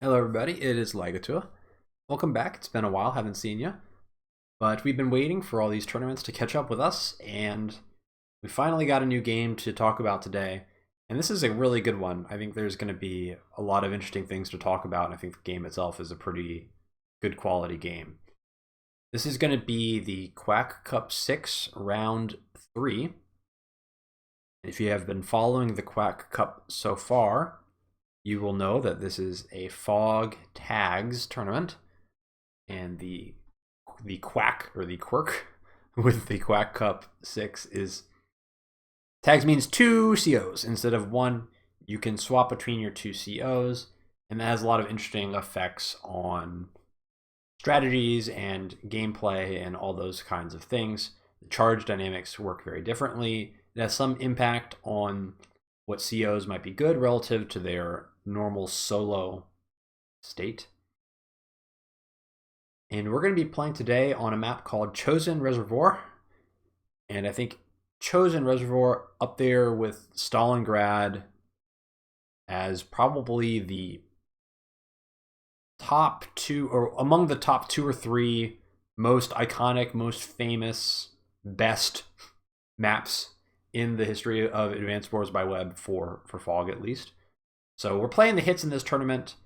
Hello everybody, it is Elagatua. Welcome back. It's been a while, haven't seen you. But we've been waiting for all these tournaments to catch up with us, and we finally got a new game to talk about today. And this is a really good one. I think there's going to be a lot of interesting things to talk about, and I think the game itself is a pretty good quality game. This is going to be the Quack Cup 6 Round 3. If you have been following the Quack Cup so far, you will know that this is a Fog Tags tournament, and the quack or the quirk with the Quack Cup 6 is tags means two COs instead of one. You can swap between your two COs, and that has a lot of interesting effects on strategies and gameplay and all those kinds of things. The charge dynamics work very differently. It has some impact on what COs might be good relative to their normal solo state. And we're going to be playing today on a map called Chosen Reservoir. And I think Chosen Reservoir up there with Stalingrad as probably the top two, or among the top two or three most iconic, most famous, best maps in the history of Advanced Wars by Web for Fog at least. So we're playing the hits in this tournament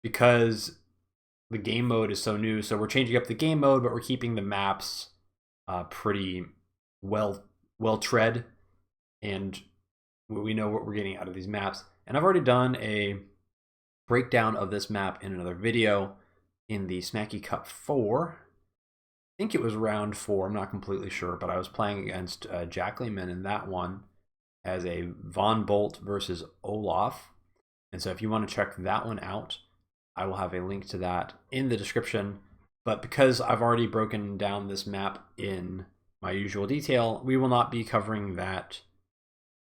because the game mode is so new. So we're changing up the game mode, but we're keeping the maps pretty well tread, and we know what we're getting out of these maps. And I've already done a breakdown of this map in another video in the Smacky Cup 4. I think it was round 4. I'm not completely sure, but I was playing against Jack Lehman in that one as a Von Bolt versus Olaf. And so if you want to check that one out, I will have a link to that in the description. But because I've already broken down this map in my usual detail, we will not be covering that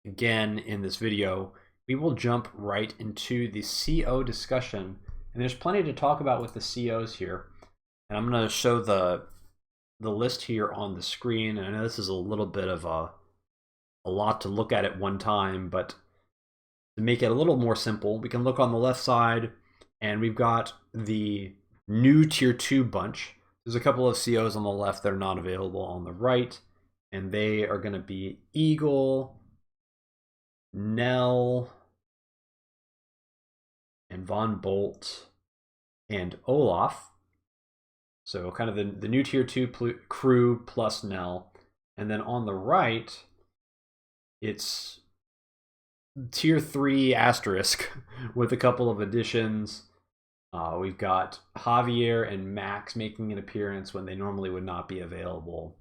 again in this video. We will jump right into the CO discussion. And there's plenty to talk about with the COs here. And I'm going to show the list here on the screen. And I know this is a little bit of a lot to look at one time, but to make it a little more simple, we can look on the left side, and we've got the new tier 2 bunch. There's a couple of COs on the left that are not available on the right, and they are going to be Eagle, Nell, and Von Bolt, and Olaf. So kind of the new tier 2 crew plus Nell. And then on the right, it's tier 3 asterisk with a couple of additions. We've got Javier and Max making an appearance when they normally would not be available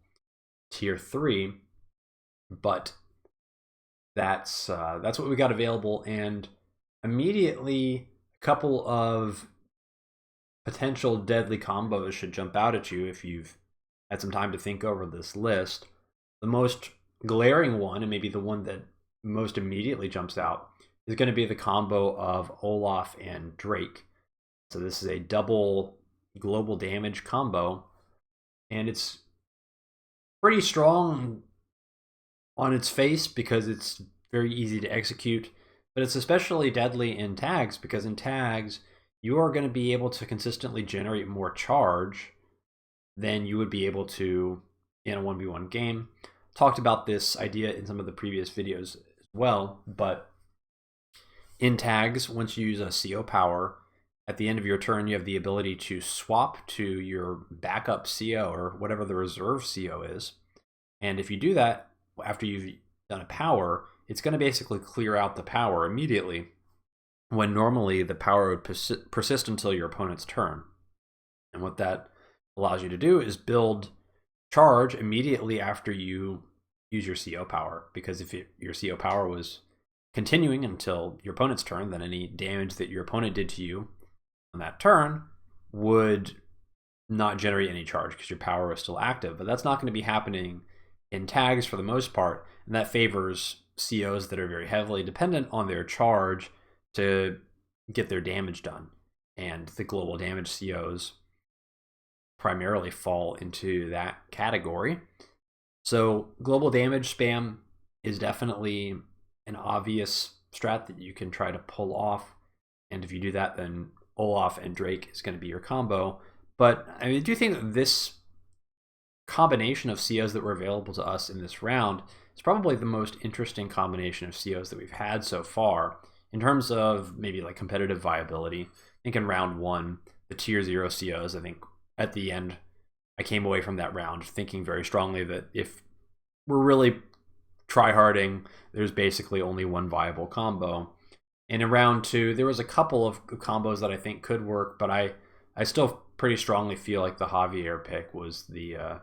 tier 3, but that's what we got available. And immediately a couple of potential deadly combos should jump out at you if you've had some time to think over this list. The most glaring one, and maybe the one that most immediately jumps out, is going to be the combo of Olaf and Drake. So this is a double global damage combo, and it's pretty strong on its face because it's very easy to execute, but it's especially deadly in tags because in tags you are going to be able to consistently generate more charge than you would be able to in a 1v1 game. Talked about this idea in some of the previous videos as well, but in tags, once you use a CO power, at the end of your turn, you have the ability to swap to your backup CO or whatever the reserve CO is. And if you do that after you've done a power, it's going to basically clear out the power immediately, when normally the power would persist until your opponent's turn. And what that allows you to do is build charge immediately after you use your CO power, because if your CO power was continuing until your opponent's turn, then any damage that your opponent did to you on that turn would not generate any charge because your power is still active. But that's not going to be happening in tags for the most part, and that favors COs that are very heavily dependent on their charge to get their damage done. And the global damage COs primarily fall into that category. So global damage spam is definitely an obvious strat that you can try to pull off. And if you do that, then Olaf and Drake is going to be your combo. But I do think that this combination of COs that were available to us in this round is probably the most interesting combination of COs that we've had so far in terms of maybe like competitive viability. I think in round 1, the tier 0 COs, I think at the end, I came away from that round thinking very strongly that if we're really try-harding, there's basically only one viable combo. And in round 2, there was a couple of combos that I think could work, but I still pretty strongly feel like the Javier pick was the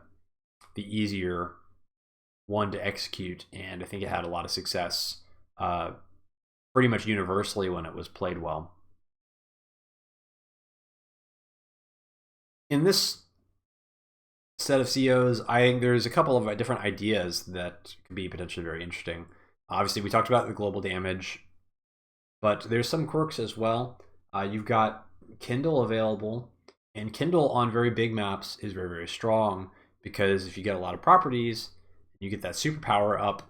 easier one to execute, and I think it had a lot of success pretty much universally when it was played well. In this set of COs, I think there's a couple of different ideas that could be potentially very interesting. Obviously, we talked about the global damage, but there's some quirks as well. You've got Kindle available, and Kindle on very big maps is very, very strong because if you get a lot of properties, you get that superpower up,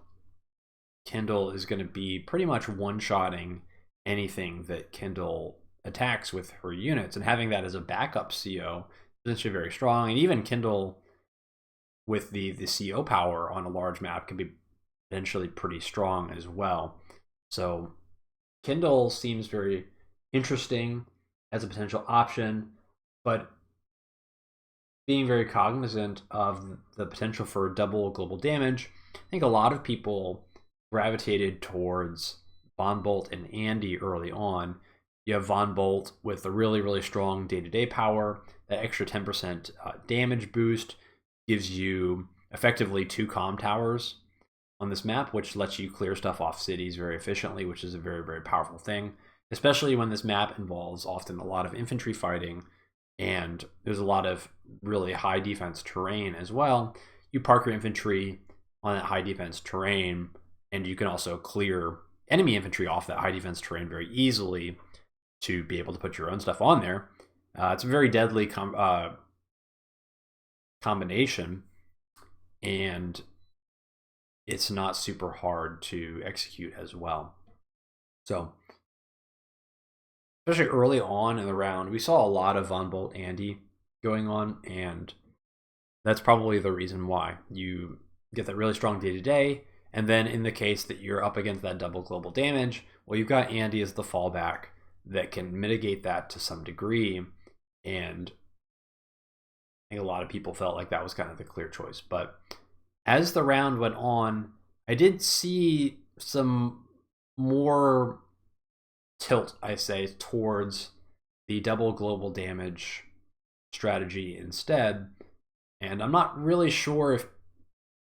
Kindle is going to be pretty much one-shotting anything that Kindle attacks with her units, and having that as a backup CO is actually very strong. And even Kindle with the CO power on a large map can be potentially pretty strong as well. So Kindle seems very interesting as a potential option, but being very cognizant of the potential for double global damage, I think a lot of people gravitated towards Von Bolt and Andy early on. You have Von Bolt with a really, really strong day-to-day power. That extra 10% damage boost gives you effectively 2 comm towers on this map, which lets you clear stuff off cities very efficiently, which is a very, very powerful thing, especially when this map involves often a lot of infantry fighting, and there's a lot of really high defense terrain as well. You park your infantry on that high defense terrain, and you can also clear enemy infantry off that high defense terrain very easily to be able to put your own stuff on there. It's a very deadly combination, and it's not super hard to execute as well. So especially early on in the round, we saw a lot of Von Bolt Andy going on, and that's probably the reason why. You get that really strong day-to-day, and then in the case that you're up against that double global damage, well, you've got Andy as the fallback that can mitigate that to some degree, and I think a lot of people felt like that was kind of the clear choice. But as the round went on, I did see some more tilt, I say, towards the double global damage strategy instead. And I'm not really sure if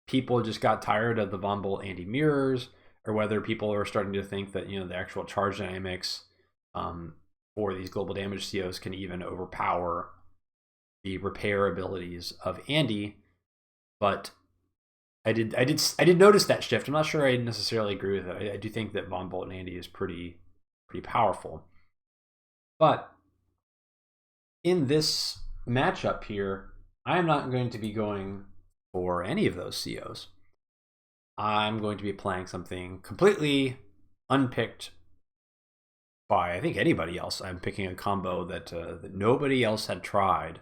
people just got tired of the Von Bolt Andy mirrors, or whether people are starting to think that, you know, the actual charge dynamics for these global damage COs can even overpower the repair abilities of Andy. But I did notice that shift. I'm not sure I necessarily agree with it. I do think that Von Bolt and Andy is pretty powerful. But in this matchup here, I am not going to be going for any of those COs. I'm going to be playing something completely unpicked by, I think, anybody else. I'm picking a combo that nobody else had tried,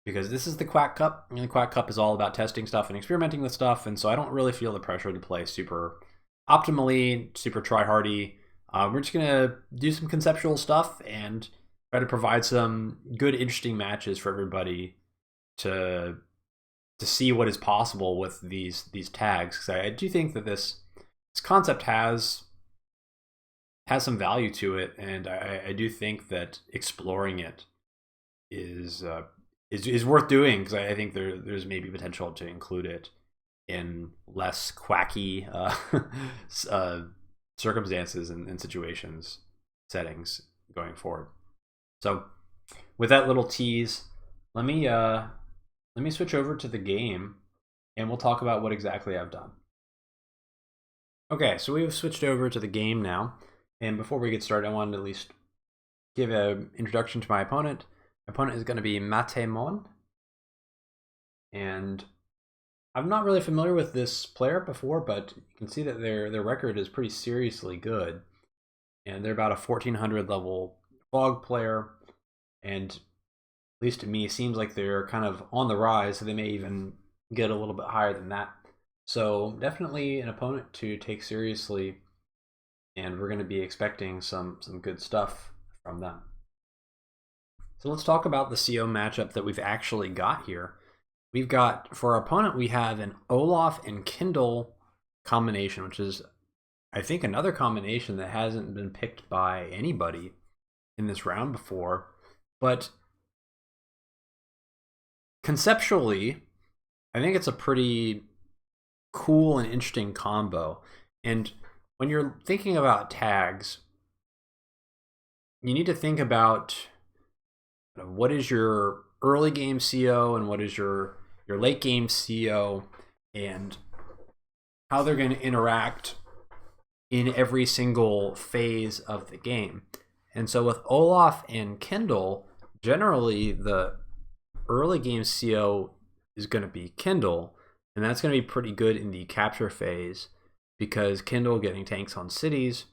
because this is the Quack Cup. I mean, the Quack Cup is all about testing stuff and experimenting with stuff, and so I don't really feel the pressure to play super optimally, super try-hardy. We're just going to do some conceptual stuff and try to provide some good, interesting matches for everybody to see what is possible with these tags. Because I do think that this concept has some value to it, and I do think that exploring it is worth doing, because I think there's maybe potential to include it in less quacky circumstances and situations, settings going forward. So with that little tease, let me switch over to the game, and we'll talk about what exactly I've done. Okay, so we've switched over to the game now, and before we get started, I wanted to at least give an introduction to my opponent. My opponent is going to be Matémon, and I'm not really familiar with this player before, but you can see that their record is pretty seriously good, and they're about a 1400 level fog player, and at least to me, it seems like they're kind of on the rise, so they may even get a little bit higher than that. So definitely an opponent to take seriously, and we're going to be expecting some good stuff from them. So let's talk about the CO matchup that we've actually got here. We've got, for our opponent, we have an Olaf and Kindle combination, which is, I think, another combination that hasn't been picked by anybody in this round before. But conceptually, I think it's a pretty cool and interesting combo. And when you're thinking about tags, you need to think about what is your early game CO and what is your late game CO, and how they're going to interact in every single phase of the game. And so with Olaf and Kindle, generally the early game CO is going to be Kindle, and that's going to be pretty good in the capture phase, because Kindle getting tanks on cities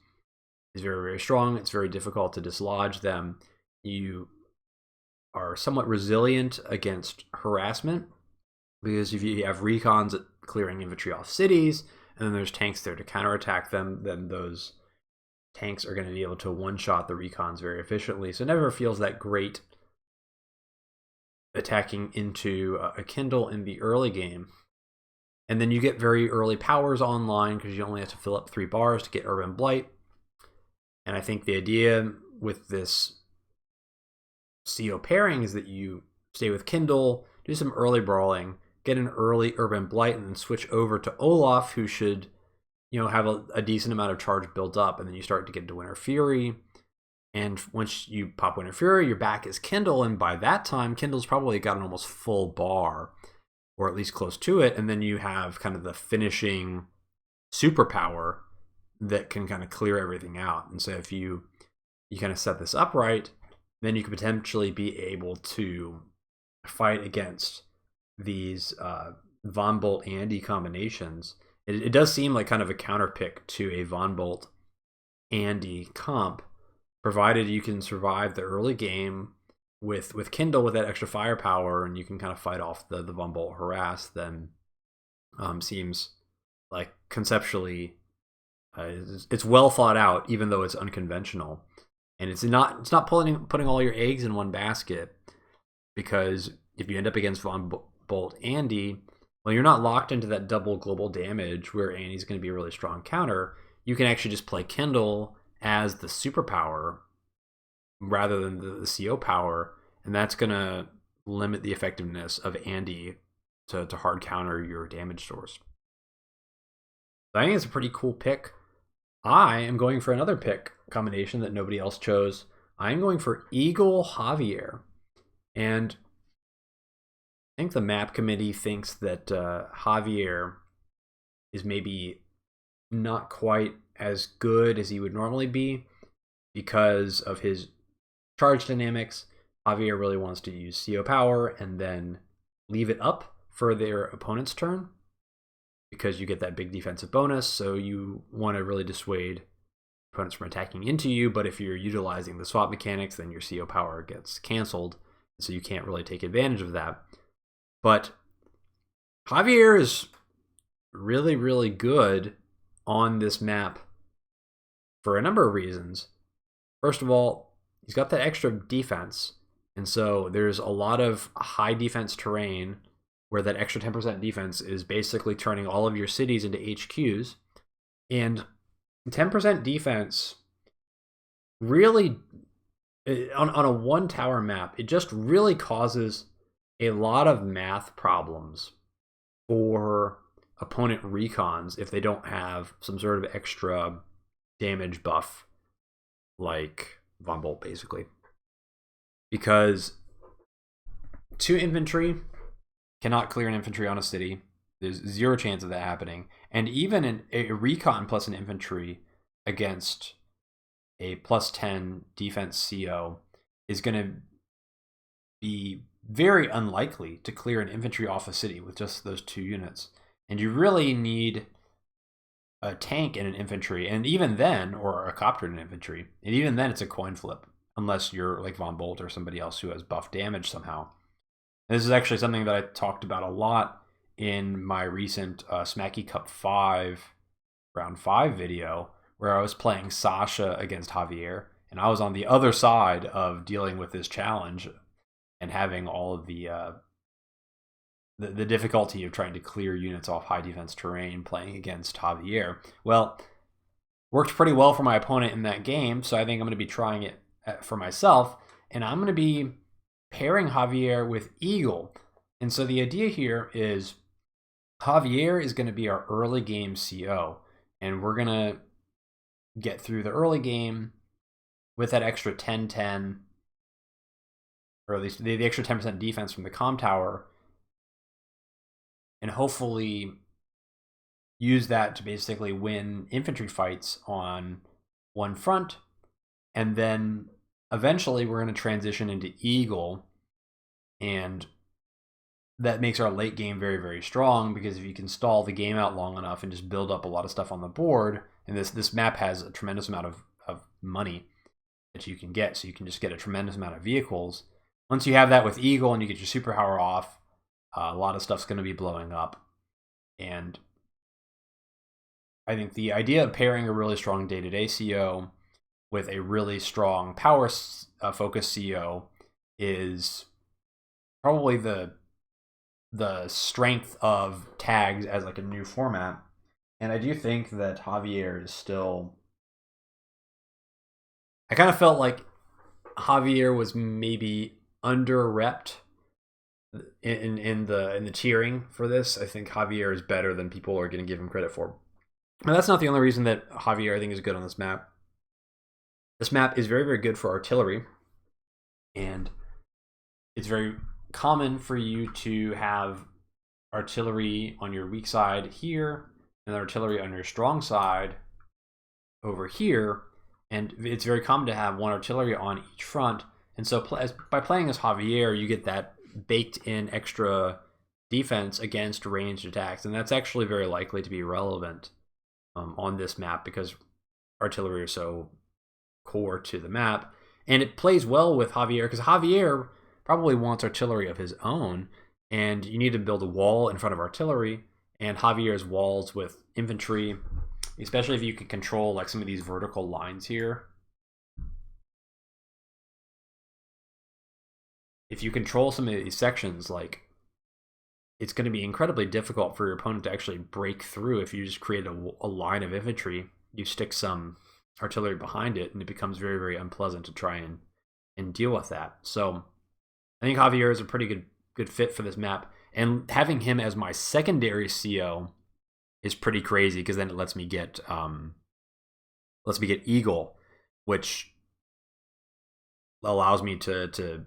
is very, very strong. It's very difficult to dislodge them. You are somewhat resilient against harassment, because if you have recons clearing infantry off cities, and then there's tanks there to counterattack them, then those tanks are going to be able to one-shot the recons very efficiently. So it never feels that great attacking into a Kindle in the early game. And then you get very early powers online, because you only have to fill up 3 bars to get Urban Blight. And I think the idea with this CO pairing is that you stay with Kindle, do some early brawling, get an early Urban Blight, and then switch over to Olaf, who should, have a decent amount of charge built up, and then you start to get into Winter Fury. And once you pop Winter Fury, you're back as Kindle, and by that time, Kindle's probably got an almost full bar, or at least close to it, and then you have kind of the finishing superpower that can kind of clear everything out. And so if you kind of set this up right, then you could potentially be able to fight against these Von Bolt Andy combinations. It does seem like kind of a counter pick to a Von Bolt Andy comp, provided you can survive the early game with Kindle with that extra firepower, and you can kind of fight off the Von Bolt harass. Then seems like conceptually it's well thought out, even though it's unconventional. And it's not putting all your eggs in one basket, because if you end up against Von Bolt Andy, well, you're not locked into that double global damage where Andy's going to be a really strong counter. You can actually just play Kindle as the superpower rather than the CO power, and that's going to limit the effectiveness of Andy to hard counter your damage source. So I think it's a pretty cool pick. I am going for another pick combination that nobody else chose. I'm going for Eagle Javier. And I think the map committee thinks that Javier is maybe not quite as good as he would normally be because of his charge dynamics. Javier really wants to use CO power and then leave it up for their opponent's turn, because you get that big defensive bonus. So you want to really dissuade opponents from attacking into you, but if you're utilizing the swap mechanics, then your CO power gets canceled, so you can't really take advantage of that. But Javier is really, really good on this map for a number of reasons. First of all, he's got that extra defense, and so there's a lot of high defense terrain where that extra 10% defense is basically turning all of your cities into HQs. And 10% defense really, on a one tower map, it just really causes a lot of math problems for opponent recons if they don't have some sort of extra damage buff like Von Bolt, basically. Because 2 infantry cannot clear an infantry on a city. There's 0 chance of that happening. And even a recon plus an infantry against a plus 10 defense CO is going to be very unlikely to clear an infantry off a city with just those 2 units. And you really need a tank and an infantry, and even then, or a copter and an infantry, and even then it's a coin flip unless you're like Von Bolt or somebody else who has buff damage somehow. And this is actually something that I talked about a lot in my recent Smacky Cup 5 round 5 video, where I was playing Sasha against Javier, and I was on the other side of dealing with this challenge and having all of the difficulty of trying to clear units off high defense terrain playing against Javier. Well, worked pretty well for my opponent in that game, so I think I'm going to be trying it for myself, and I'm going to be pairing Javier with Eagle. And so the idea here is Javier is going to be our early game CO, and we're going to get through the early game with that extra 10-10, or at least the extra 10% defense from the comm tower, and hopefully use that to basically win infantry fights on one front. And then eventually we're going to transition into Eagle, and that makes our late game very, very strong, because if you can stall the game out long enough and just build up a lot of stuff on the board, and this map has a tremendous amount of money that you can get, so you can just get a tremendous amount of vehicles. Once you have that with Eagle and you get your superpower off, a lot of stuff's going to be blowing up. And I think the idea of pairing a really strong day-to-day CO with a really strong power focus CO is probably the strength of tags as like a new format. And I do think that Javier is still... I kind of felt like Javier was maybe under-repped in the tiering for this. I think Javier is better than people are going to give him credit for. And that's not the only reason that Javier, I think, is good on this map. This map is very, very good for artillery, and it's very common for you to have artillery on your weak side here and artillery on your strong side over here, and it's very common to have one artillery on each front. And so by playing as Javier, you get that baked in extra defense against ranged attacks, and that's actually very likely to be relevant on this map, because artillery is so core to the map, and it plays well with Javier, because Javier probably wants artillery of his own, and you need to build a wall in front of artillery, and Javier's walls with infantry, especially if you can control like some of these vertical lines here. If you control some of these sections, like, it's going to be incredibly difficult for your opponent to actually break through. If you just create a line of infantry, you stick some artillery behind it, and it becomes very, very unpleasant to try and deal with that. So I think Javier is a pretty good fit for this map, and having him as my secondary CO is pretty crazy, because then it lets me get Eagle, which allows me to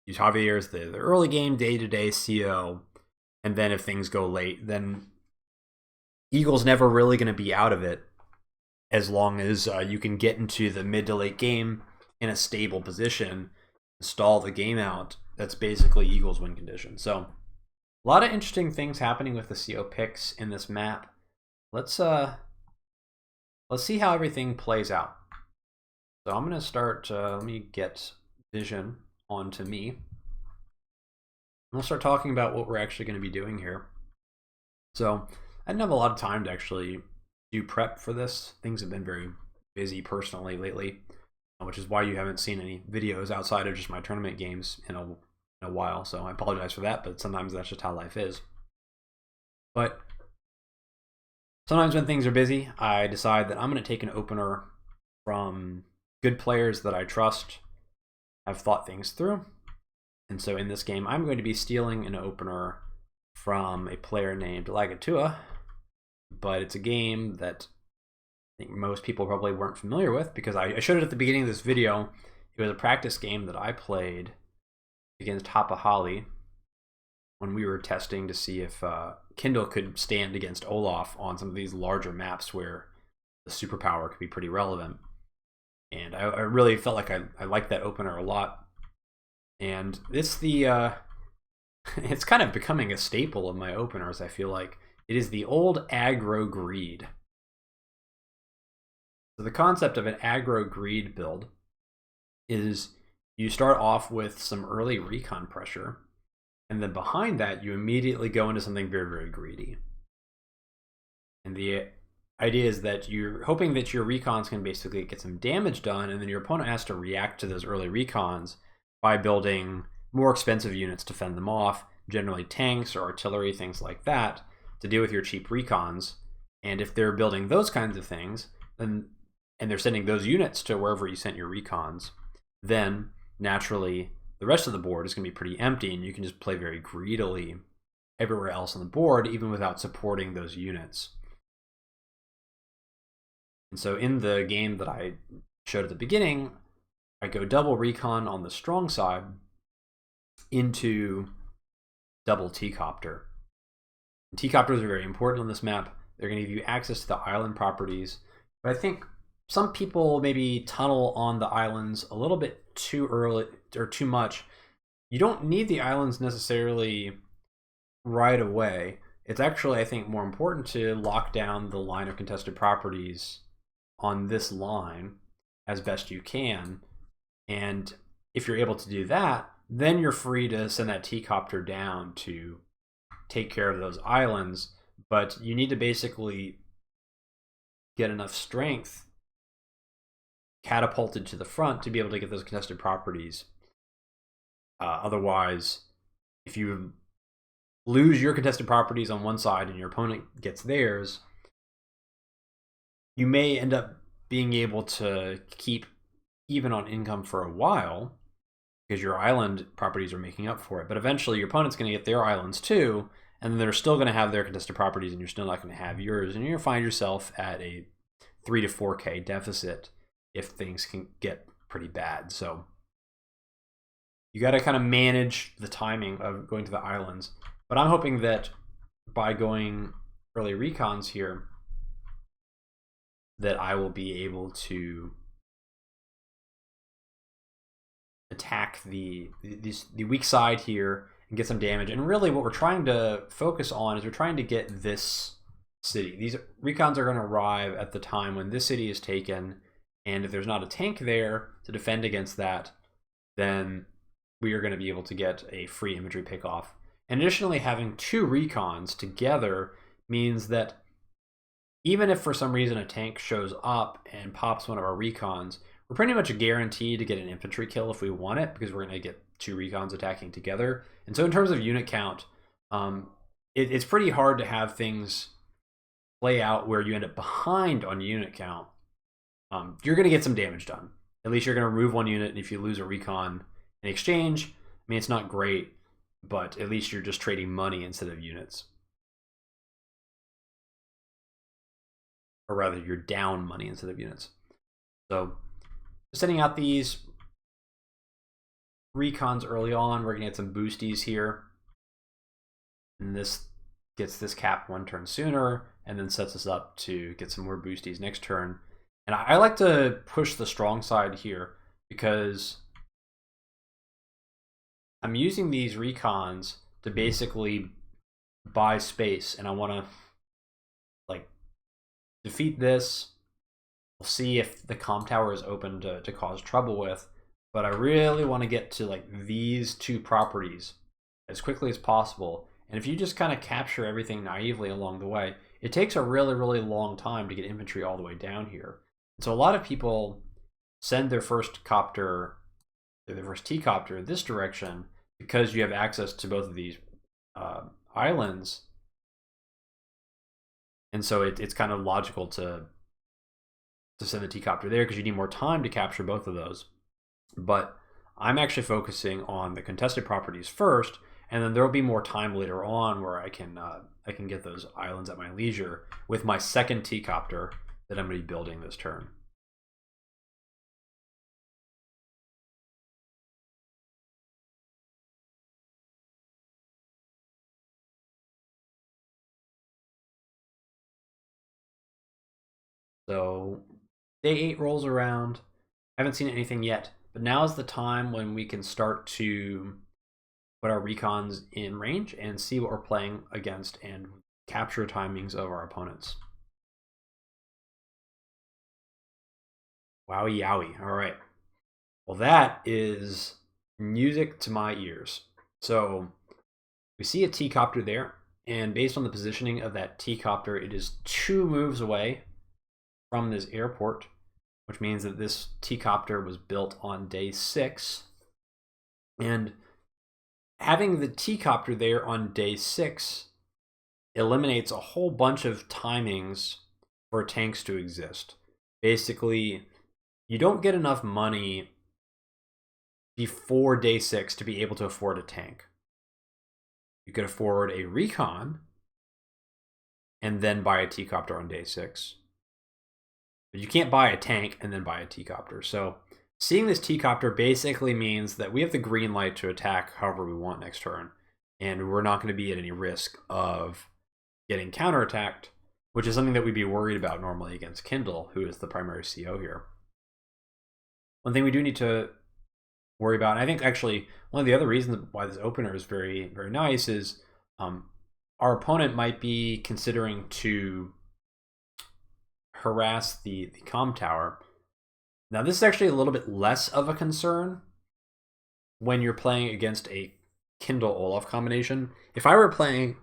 use Javier as the early game day-to-day CO, and then if things go late, then Eagle's never really going to be out of it, as long as you can get into the mid to late game in a stable position, stall the game out. That's basically Eagle's win condition. So a lot of interesting things happening with the CO picks in this map. Let's see how everything plays out. So I'm going to start, let me get vision onto me. We'll start talking about what we're actually going to be doing here. So I didn't have a lot of time to actually do prep for this. Things have been very busy personally lately, which is why you haven't seen any videos outside of just my tournament games in a while. So I apologize for that, but sometimes that's just how life is. But sometimes when things are busy, I decide that I'm going to take an opener from good players that I trust, have thought things through. And so in this game, I'm going to be stealing an opener from a player named Elagatua, but it's a game that I think most people probably weren't familiar with, because I showed it at the beginning of this video. It was a practice game that I played against Holly when we were testing to see if Kindle could stand against Olaf on some of these larger maps where the superpower could be pretty relevant. And I really felt like I liked that opener a lot. And it's it's kind of becoming a staple of my openers, I feel like. It is the old Agro-greed. So the concept of an Agro-greed build is you start off with some early recon pressure, and then behind that, you immediately go into something very, very greedy. And the idea is that you're hoping that your recons can basically get some damage done, and then your opponent has to react to those early recons by building more expensive units to fend them off, generally tanks or artillery, things like that, to deal with your cheap recons. And if they're building those kinds of things, then and they're sending those units to wherever you sent your recons, then naturally the rest of the board is going to be pretty empty, and you can just play very greedily everywhere else on the board, even without supporting those units. And so in the game that I showed at the beginning, I go double recon on the strong side into double T-copter. T-copters are very important on this map. They're going to give you access to the island properties, but I think some people maybe tunnel on the islands a little bit too early or too much. You don't need the islands necessarily right away. It's actually, I think, more important to lock down the line of contested properties on this line as best you can. And if you're able to do that, then you're free to send that T-copter down to take care of those islands. But you need to basically get enough strength catapulted to the front to be able to get those contested properties. Otherwise, if you lose your contested properties on one side and your opponent gets theirs, you may end up being able to keep even on income for a while because your island properties are making up for it. But eventually your opponent's going to get their islands too, and then they're still going to have their contested properties and you're still not going to have yours, and you're going to find yourself at a 3 to 4k deficit if things can get pretty bad. So you got to kind of manage the timing of going to the islands. But I'm hoping that by going early recons here, that I will be able to attack the weak side here and get some damage. And really what we're trying to focus on is we're trying to get this city. These recons are going to arrive at the time when this city is taken, and if there's not a tank there to defend against that, then we are going to be able to get a free infantry pickoff. And additionally, having two recons together means that even if for some reason a tank shows up and pops one of our recons, we're pretty much guaranteed to get an infantry kill if we want it, because we're going to get two recons attacking together. And so in terms of unit count, it's pretty hard to have things play out where you end up behind on unit count. You're going to get some damage done. At least you're going to remove one unit, and if you lose a recon in exchange, I mean, it's not great, but at least you're just trading money instead of units. Or rather, you're down money instead of units. So sending out these recons early on, we're going to get some boosties here. And this gets this cap one turn sooner, and then sets us up to get some more boosties next turn. And I like to push the strong side here because I'm using these recons to basically buy space, and I want to like defeat this. We'll see if the comm tower is open to cause trouble with, but I really want to get to like these two properties as quickly as possible. And if you just kind of capture everything naively along the way, it takes a really, really long time to get infantry all the way down here. So a lot of people send their first copter, their first T-copter this direction because you have access to both of these islands. And so it's kind of logical to send the T-copter there because you need more time to capture both of those. But I'm actually focusing on the contested properties first, and then there will be more time later on where I can get those islands at my leisure with my second T-copter that I'm going to be building this turn. So day 8 rolls around. I haven't seen anything yet, but now is the time when we can start to put our recons in range and see what we're playing against and capture timings of our opponents. Wowie yowie. All right. Well, that is music to my ears. So we see a T-copter there, and based on the positioning of that T-copter, it is 2 moves away from this airport, which means that this T-copter was built on day 6. And having the T-copter there on day 6 eliminates a whole bunch of timings for tanks to exist. Basically, you don't get enough money before day 6 to be able to afford a tank. You could afford a recon and then buy a T-copter on day 6. But you can't buy a tank and then buy a T-copter. So seeing this T-copter basically means that we have the green light to attack however we want next turn. And we're not going to be at any risk of getting counterattacked, which is something that we'd be worried about normally against Kindle, who is the primary CO here. One thing we do need to worry about, and I think actually one of the other reasons why this opener is very, very nice is our opponent might be considering to harass the comm tower. Now, this is actually a little bit less of a concern when you're playing against a Kindle Olaf combination. If I were playing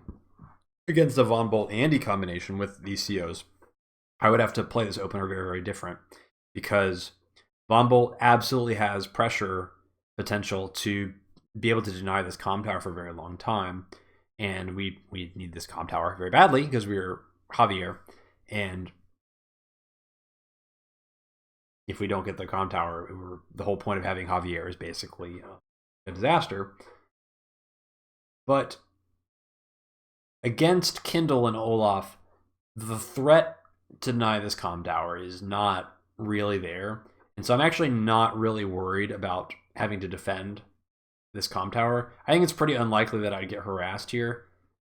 against a Von Bolt Andy combination with these COs, I would have to play this opener very, very different, because Von Bolt absolutely has pressure potential to be able to deny this comm tower for a very long time, and we need this comm tower very badly because we're Javier, and if we don't get the comm tower, the whole point of having Javier is basically a disaster. But against Kindle and Olaf, the threat to deny this comm tower is not really there. And so I'm actually not really worried about having to defend this comm tower. I think it's pretty unlikely that I'd get harassed here.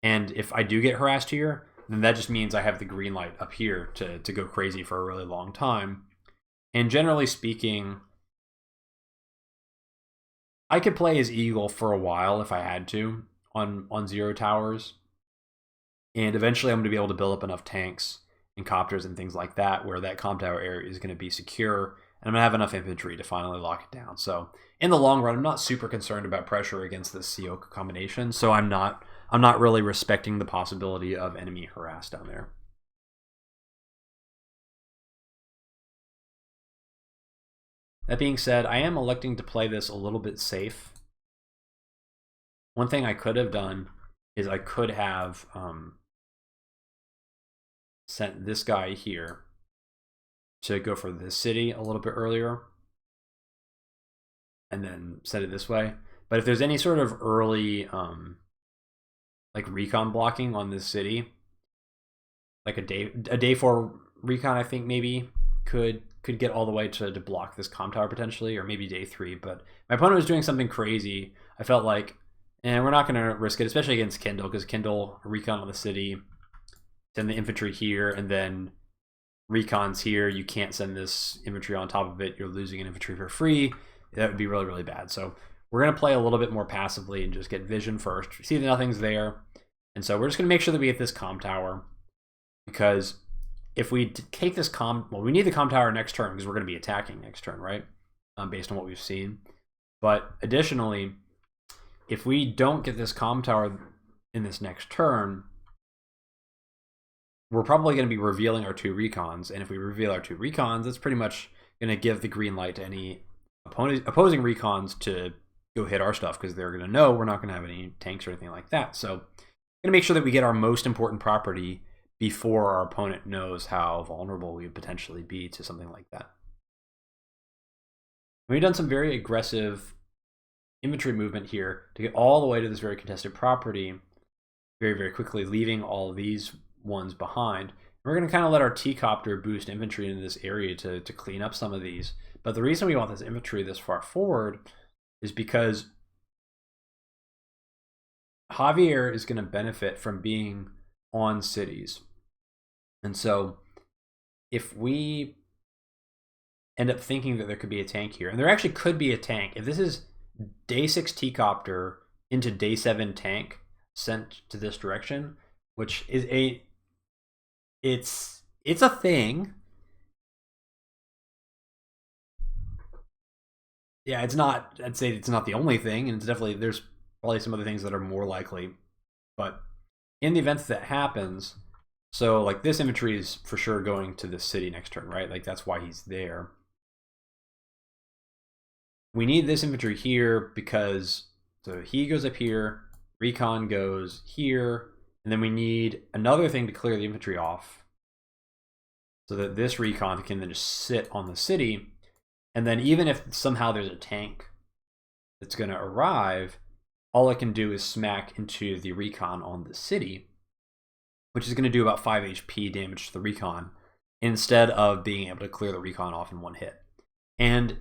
And if I do get harassed here, then that just means I have the green light up here to go crazy for a really long time. And generally speaking, I could play as Eagle for a while if I had to on 0 towers. And eventually I'm going to be able to build up enough tanks and copters and things like that where that comm tower area is going to be secure, and I'm going to have enough infantry to finally lock it down. So in the long run, I'm not super concerned about pressure against this CO combination, so I'm not really respecting the possibility of enemy harass down there. That being said, I am electing to play this a little bit safe. One thing I could have done is I could have sent this guy here to go for this city a little bit earlier and then set it this way. But if there's any sort of early like recon blocking on this city, like a day 4 recon, I think maybe could get all the way to block this comm tower potentially, or maybe day 3. But my opponent was doing something crazy. I felt like, and we're not going to risk it, especially against Kindle, because Kindle recon on the city, send the infantry here, and then recons here. You can't send this infantry on top of it. You're losing an infantry for free. That would be really, really bad. So we're going to play a little bit more passively and just get vision first. See that nothing's there. And so we're just going to make sure that we get this comm tower, because if we take this well, we need the comm tower next turn because we're going to be attacking next turn, right? Based on what we've seen. But additionally, if we don't get this comm tower in this next turn, we're probably going to be revealing our 2 recons. And if we reveal our 2 recons, that's pretty much going to give the green light to any opposing recons to go hit our stuff, because they're going to know we're not going to have any tanks or anything like that. So we're going to make sure that we get our most important property before our opponent knows how vulnerable we would potentially be to something like that. We've done some very aggressive infantry movement here to get all the way to this very contested property very, very quickly, leaving all of these ones behind. We're going to kind of let our T-copter boost infantry into this area to clean up some of these. But the reason we want this infantry this far forward is because Javier is going to benefit from being on cities. And so if we end up thinking that there could be a tank here, and there actually could be a tank, if this is day 6 T-copter into day 7 tank sent to this direction, which is it's a thing. yeah, it's not. I'd say it's not the only thing, and it's definitely there's probably some other things that are more likely. But in the event that happens, so like this infantry is for sure going to the city next turn, right? Like that's why he's there. We need this infantry here because so he goes up here, recon goes here, and then we need another thing to clear the infantry off so that this recon can then just sit on the city. And then even if somehow there's a tank that's going to arrive, all it can do is smack into the recon on the city, which is going to do about 5 HP damage to the recon, instead of being able to clear the recon off in one hit. And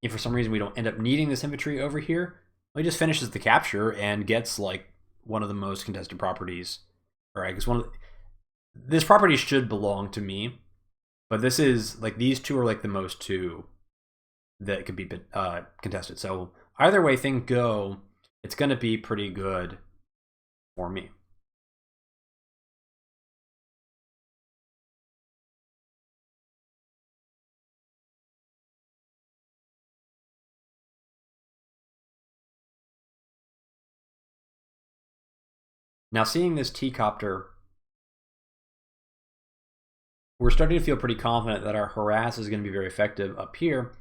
if for some reason we don't end up needing this infantry over here, well, he just finishes the capture and gets like one of the most contested properties. Or I guess this property should belong to me, but this is like these two are like the most two that could be contested. So either way things go, it's going to be pretty good for me. Now, seeing this T-copter, we're starting to feel pretty confident that our harass is going to be very effective up here.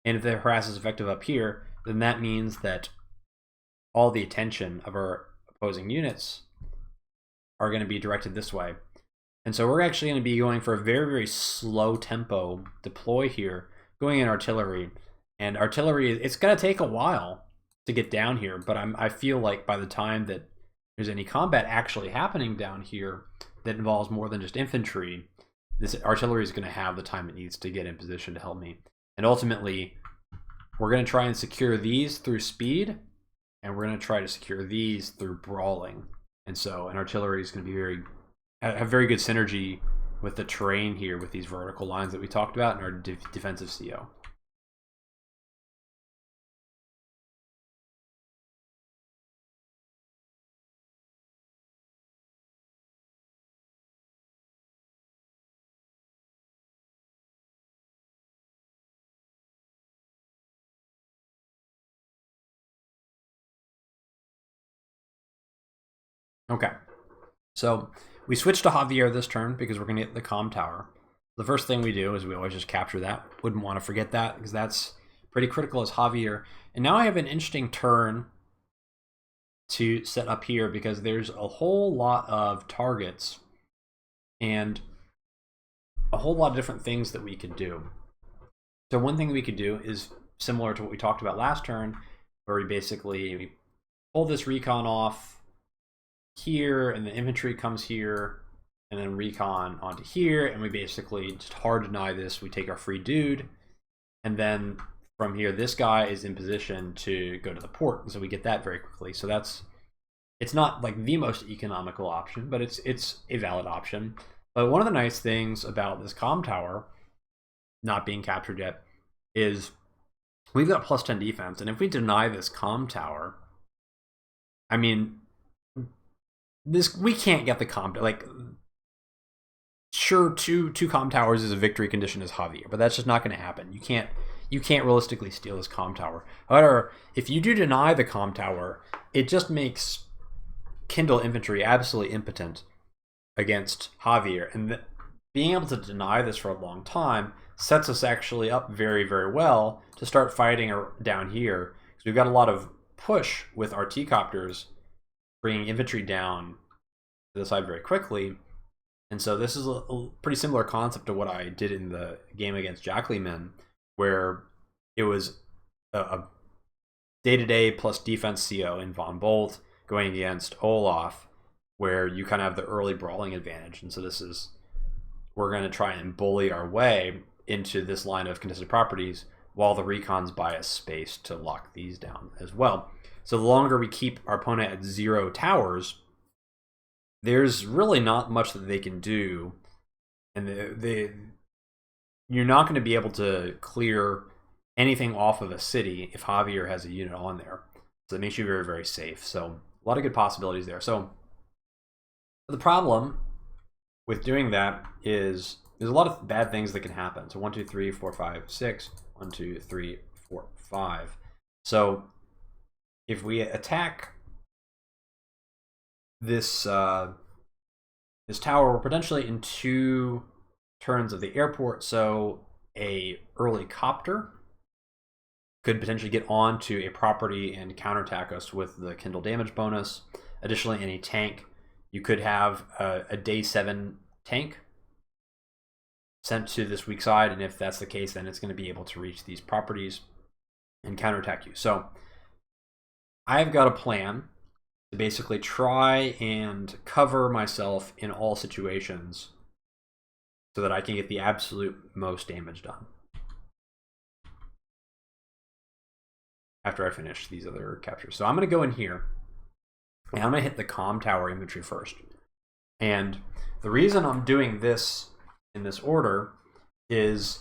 And if the harass is effective up here, then that means that all the attention of our opposing units are going to be directed this way. And so we're actually going to be going for a very, very slow tempo deploy here, going in artillery. And artillery, it's going to take a while to get down here, but I feel like by the time that there's any combat actually happening down here that involves more than just infantry, this artillery is going to have the time it needs to get in position to help me. And ultimately, we're going to try and secure these through speed, and we're going to try to secure these through brawling. And so an artillery is going to be have very good synergy with the terrain here with these vertical lines that we talked about in our defensive CO. Okay, so we switch to Javier this turn because we're going to get the comm tower. The first thing we do is we always just capture that. Wouldn't want to forget that because that's pretty critical as Javier. And now I have an interesting turn to set up here because there's a whole lot of targets and a whole lot of different things that we could do. So one thing we could do is similar to what we talked about last turn, where we pull this recon off here, and the infantry comes here, and then recon onto here, and we basically just hard deny this. We take our free dude, and then from here, this guy is in position to go to the port, so we get that very quickly. So it's not like the most economical option, but it's a valid option. But one of the nice things about this comm tower not being captured yet is we've got plus 10 defense, and if we deny this comm tower, I mean, we can't get the comm, like, sure, two comm towers is a victory condition as Javier, but that's just not going to happen. You can't realistically steal this comm tower. However, if you do deny the comm tower, it just makes Kindle infantry absolutely impotent against Javier, and being able to deny this for a long time sets us actually up very, very well to start fighting down here, because we've got a lot of push with our T-copters bringing infantry down to the side very quickly. And so this is a pretty similar concept to what I did in the game against Jackleman, where it was a day-to-day plus defense CO in Von Bolt going against Olaf, where you kind of have the early brawling advantage. And so we're going to try and bully our way into this line of contested properties while the recons buy us space to lock these down as well. So the longer we keep our opponent at 0 towers, there's really not much that they can do. And you're not going to be able to clear anything off of a city if Javier has a unit on there. So it makes you very, very safe. So a lot of good possibilities there. So the problem with doing that is there's a lot of bad things that can happen. So 1, 2, 3, 4, 5, 6. 1, 2, 3, 4, 5. So if we attack this this tower, we're potentially in 2 turns of the airport. So a early copter could potentially get onto a property and counterattack us with the Kindle damage bonus. Additionally, any tank, you could have a day 7 tank sent to this weak side, and if that's the case, then it's going to be able to reach these properties and counterattack you. So I've got a plan to basically try and cover myself in all situations so that I can get the absolute most damage done after I finish these other captures. So I'm going to go in here and I'm going to hit the comm tower infantry first. And the reason I'm doing this in this order is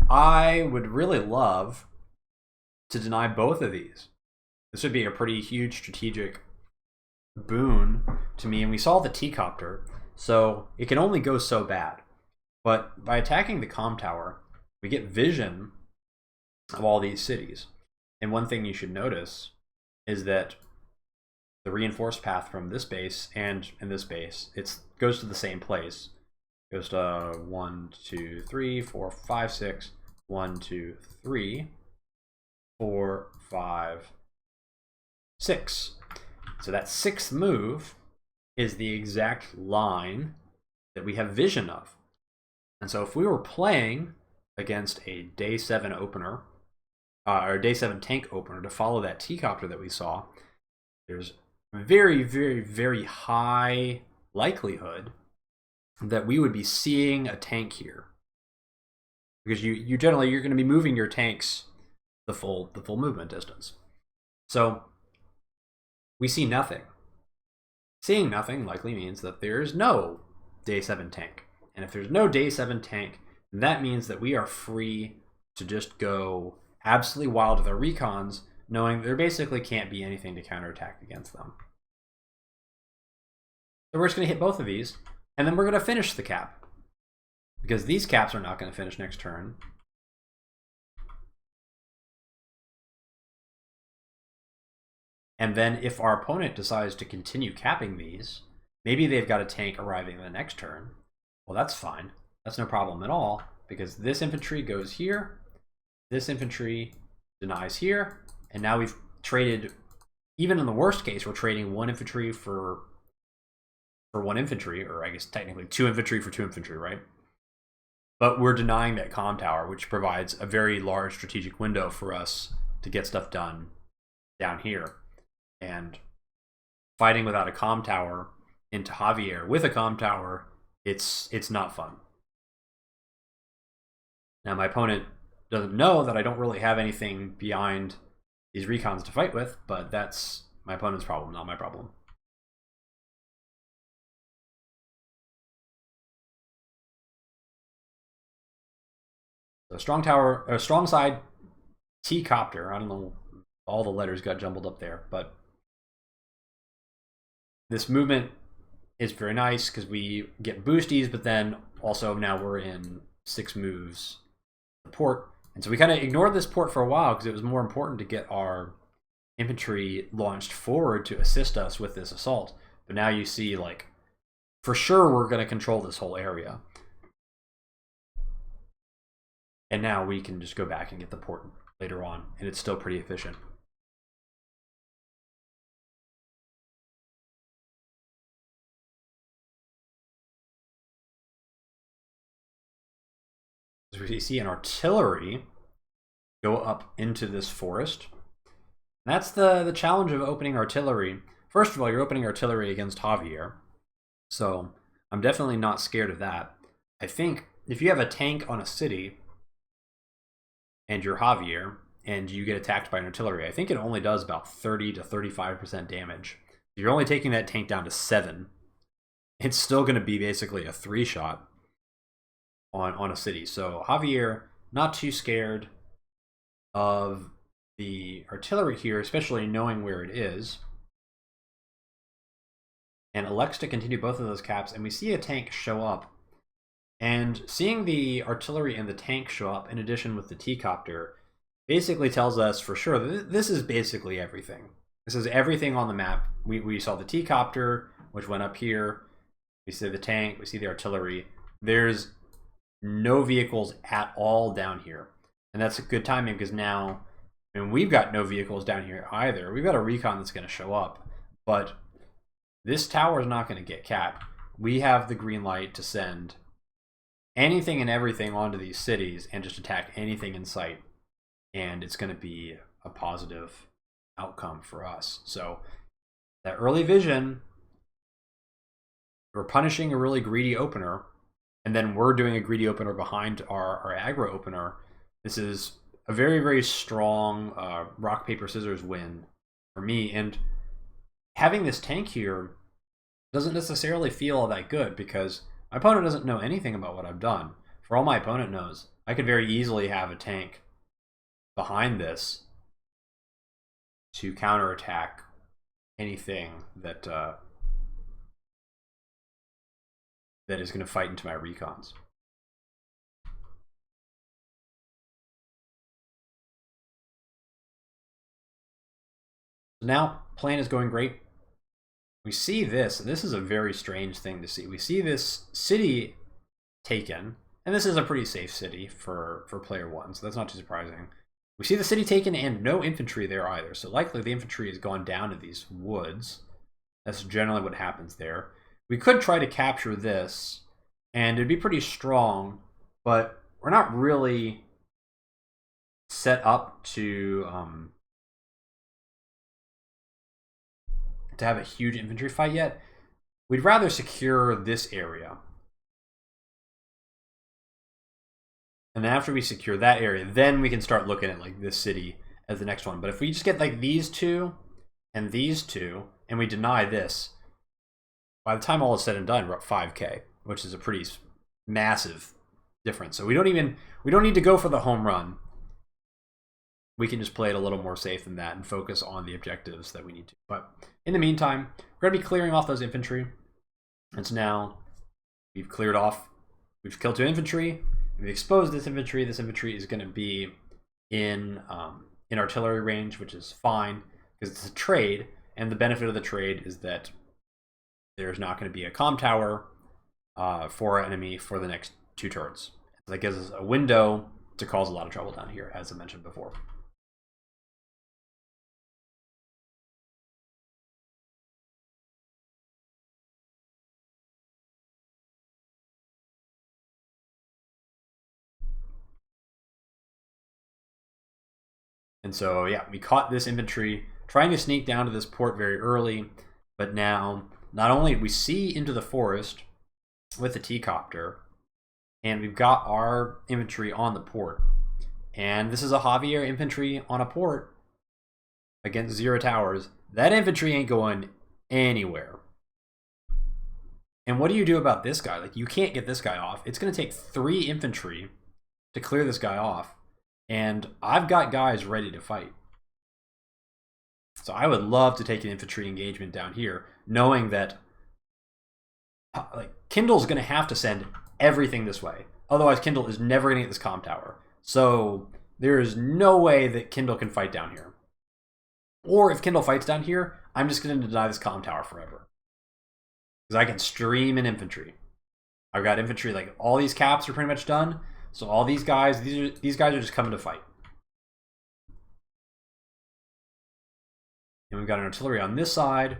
I would really love to deny both of these. This would be a pretty huge strategic boon to me. And we saw the T-copter, so it can only go so bad. But by attacking the comm tower, we get vision of all these cities. And one thing you should notice is that the reinforced path from this base and in this base, it goes to the same place. It goes to 1, 2, 3, 4, 5, 6. 1, 2, 3, 4, 5, 6. So that 6th move is the exact line that we have vision of. And so if we were playing against a day 7 opener, or day 7 tank opener to follow that T-copter that we saw, there's very, very, very high likelihood that we would be seeing a tank here, because you generally you're going to be moving your tanks the full movement distance. So we see nothing. Seeing nothing likely means that there's no day 7 tank, and if there's no day 7 tank, that means that we are free to just go absolutely wild with our recons, knowing there basically can't be anything to counterattack against them. So we're just going to hit both of these, and then we're going to finish the cap, because these caps are not going to finish next turn. And then if our opponent decides to continue capping these, maybe they've got a tank arriving the next turn. Well, that's fine. That's no problem at all, because this infantry goes here, this infantry denies here, and now we've traded, even in the worst case, we're trading 1 infantry for 1 infantry, or I guess technically 2 infantry for 2 infantry, right? But we're denying that comm tower, which provides a very large strategic window for us to get stuff done down here. And fighting without a comm tower into Javier with a comm tower, it's not fun. Now my opponent doesn't know that I don't really have anything behind these recons to fight with, but that's my opponent's problem, not my problem. So strong tower, or strong side, T-copter. I don't know, all the letters got jumbled up there, but this movement is very nice because we get boosties, but then also now we're in 6 moves port. And so we kind of ignored this port for a while because it was more important to get our infantry launched forward to assist us with this assault. But now you see, like, for sure we're going to control this whole area. And now we can just go back and get the port later on, and it's still pretty efficient. As we see an artillery go up into this forest. And that's the challenge of opening artillery. First of all, you're opening artillery against Javier, so I'm definitely not scared of that. I think if you have a tank on a city and you're Javier and you get attacked by an artillery, I think it only does about 30 to 35% damage. You're only taking that tank down to 7. It's still going to be basically a 3-shot on a city. So Javier, not too scared of the artillery here, especially knowing where it is, and elects to continue both of those caps. And we see a tank show up, and seeing the artillery and the tank show up in addition with the T-copter basically tells us for sure that this is basically everything. This is everything on the map. We saw the T-copter, which went up here. We see the tank. We see the artillery. There's no vehicles at all down here. And that's a good timing because now, I mean, we've got no vehicles down here either. We've got a recon that's going to show up. But this tower is not going to get capped. We have the green light to send anything and everything onto these cities and just attack anything in sight. And it's going to be a positive outcome for us. So that early vision, we're punishing a really greedy opener, and then we're doing a greedy opener behind our aggro opener. This is a very, very strong rock, paper, scissors win for me. And having this tank here doesn't necessarily feel all that good because my opponent doesn't know anything about what I've done. For all my opponent knows, I could very easily have a tank behind this to counterattack anything that that is going to fight into my recons. So now, plan is going great. We see this, and this is a very strange thing to see. We see this city taken, and this is a pretty safe city for player one, so that's not too surprising. We see the city taken and no infantry there either, so likely the infantry has gone down to these woods. That's generally what happens there. We could try to capture this, and it'd be pretty strong, but we're not really set up to have a huge infantry fight yet. We'd rather secure this area. And then after we secure that area, then we can start looking at like this city as the next one. But if we just get like these two, and we deny this, by the time all is said and done, we're up 5k, which is a pretty massive difference. So we don't need to go for the home run. We can just play it a little more safe than that and focus on the objectives that we need to. But in the meantime, we're going to be clearing off those infantry. And so now we've cleared off, we've killed 2 infantry, we've exposed this infantry. This infantry is going to be in artillery range, which is fine because it's a trade. And the benefit of the trade is that there's not going to be a comm tower for our enemy for the next 2 turns. That gives us a window to cause a lot of trouble down here, as I mentioned before. And so, yeah, we caught this infantry trying to sneak down to this port very early, but now not only we see into the forest with the T-copter, and we've got our infantry on the port. And this is a Javier infantry on a port against 0 towers. That infantry ain't going anywhere. And what do you do about this guy? Like, you can't get this guy off. It's going to take 3 infantry to clear this guy off. And I've got guys ready to fight. So I would love to take an infantry engagement down here, knowing that like Kindle's going to have to send everything this way. Otherwise, Kindle is never going to get this comm tower. So there is no way that Kindle can fight down here. Or if Kindle fights down here, I'm just going to deny this comm tower forever. Because I can stream in infantry. I've got infantry, like all these caps are pretty much done. So all these guys, these guys are just coming to fight. And we've got an artillery on this side.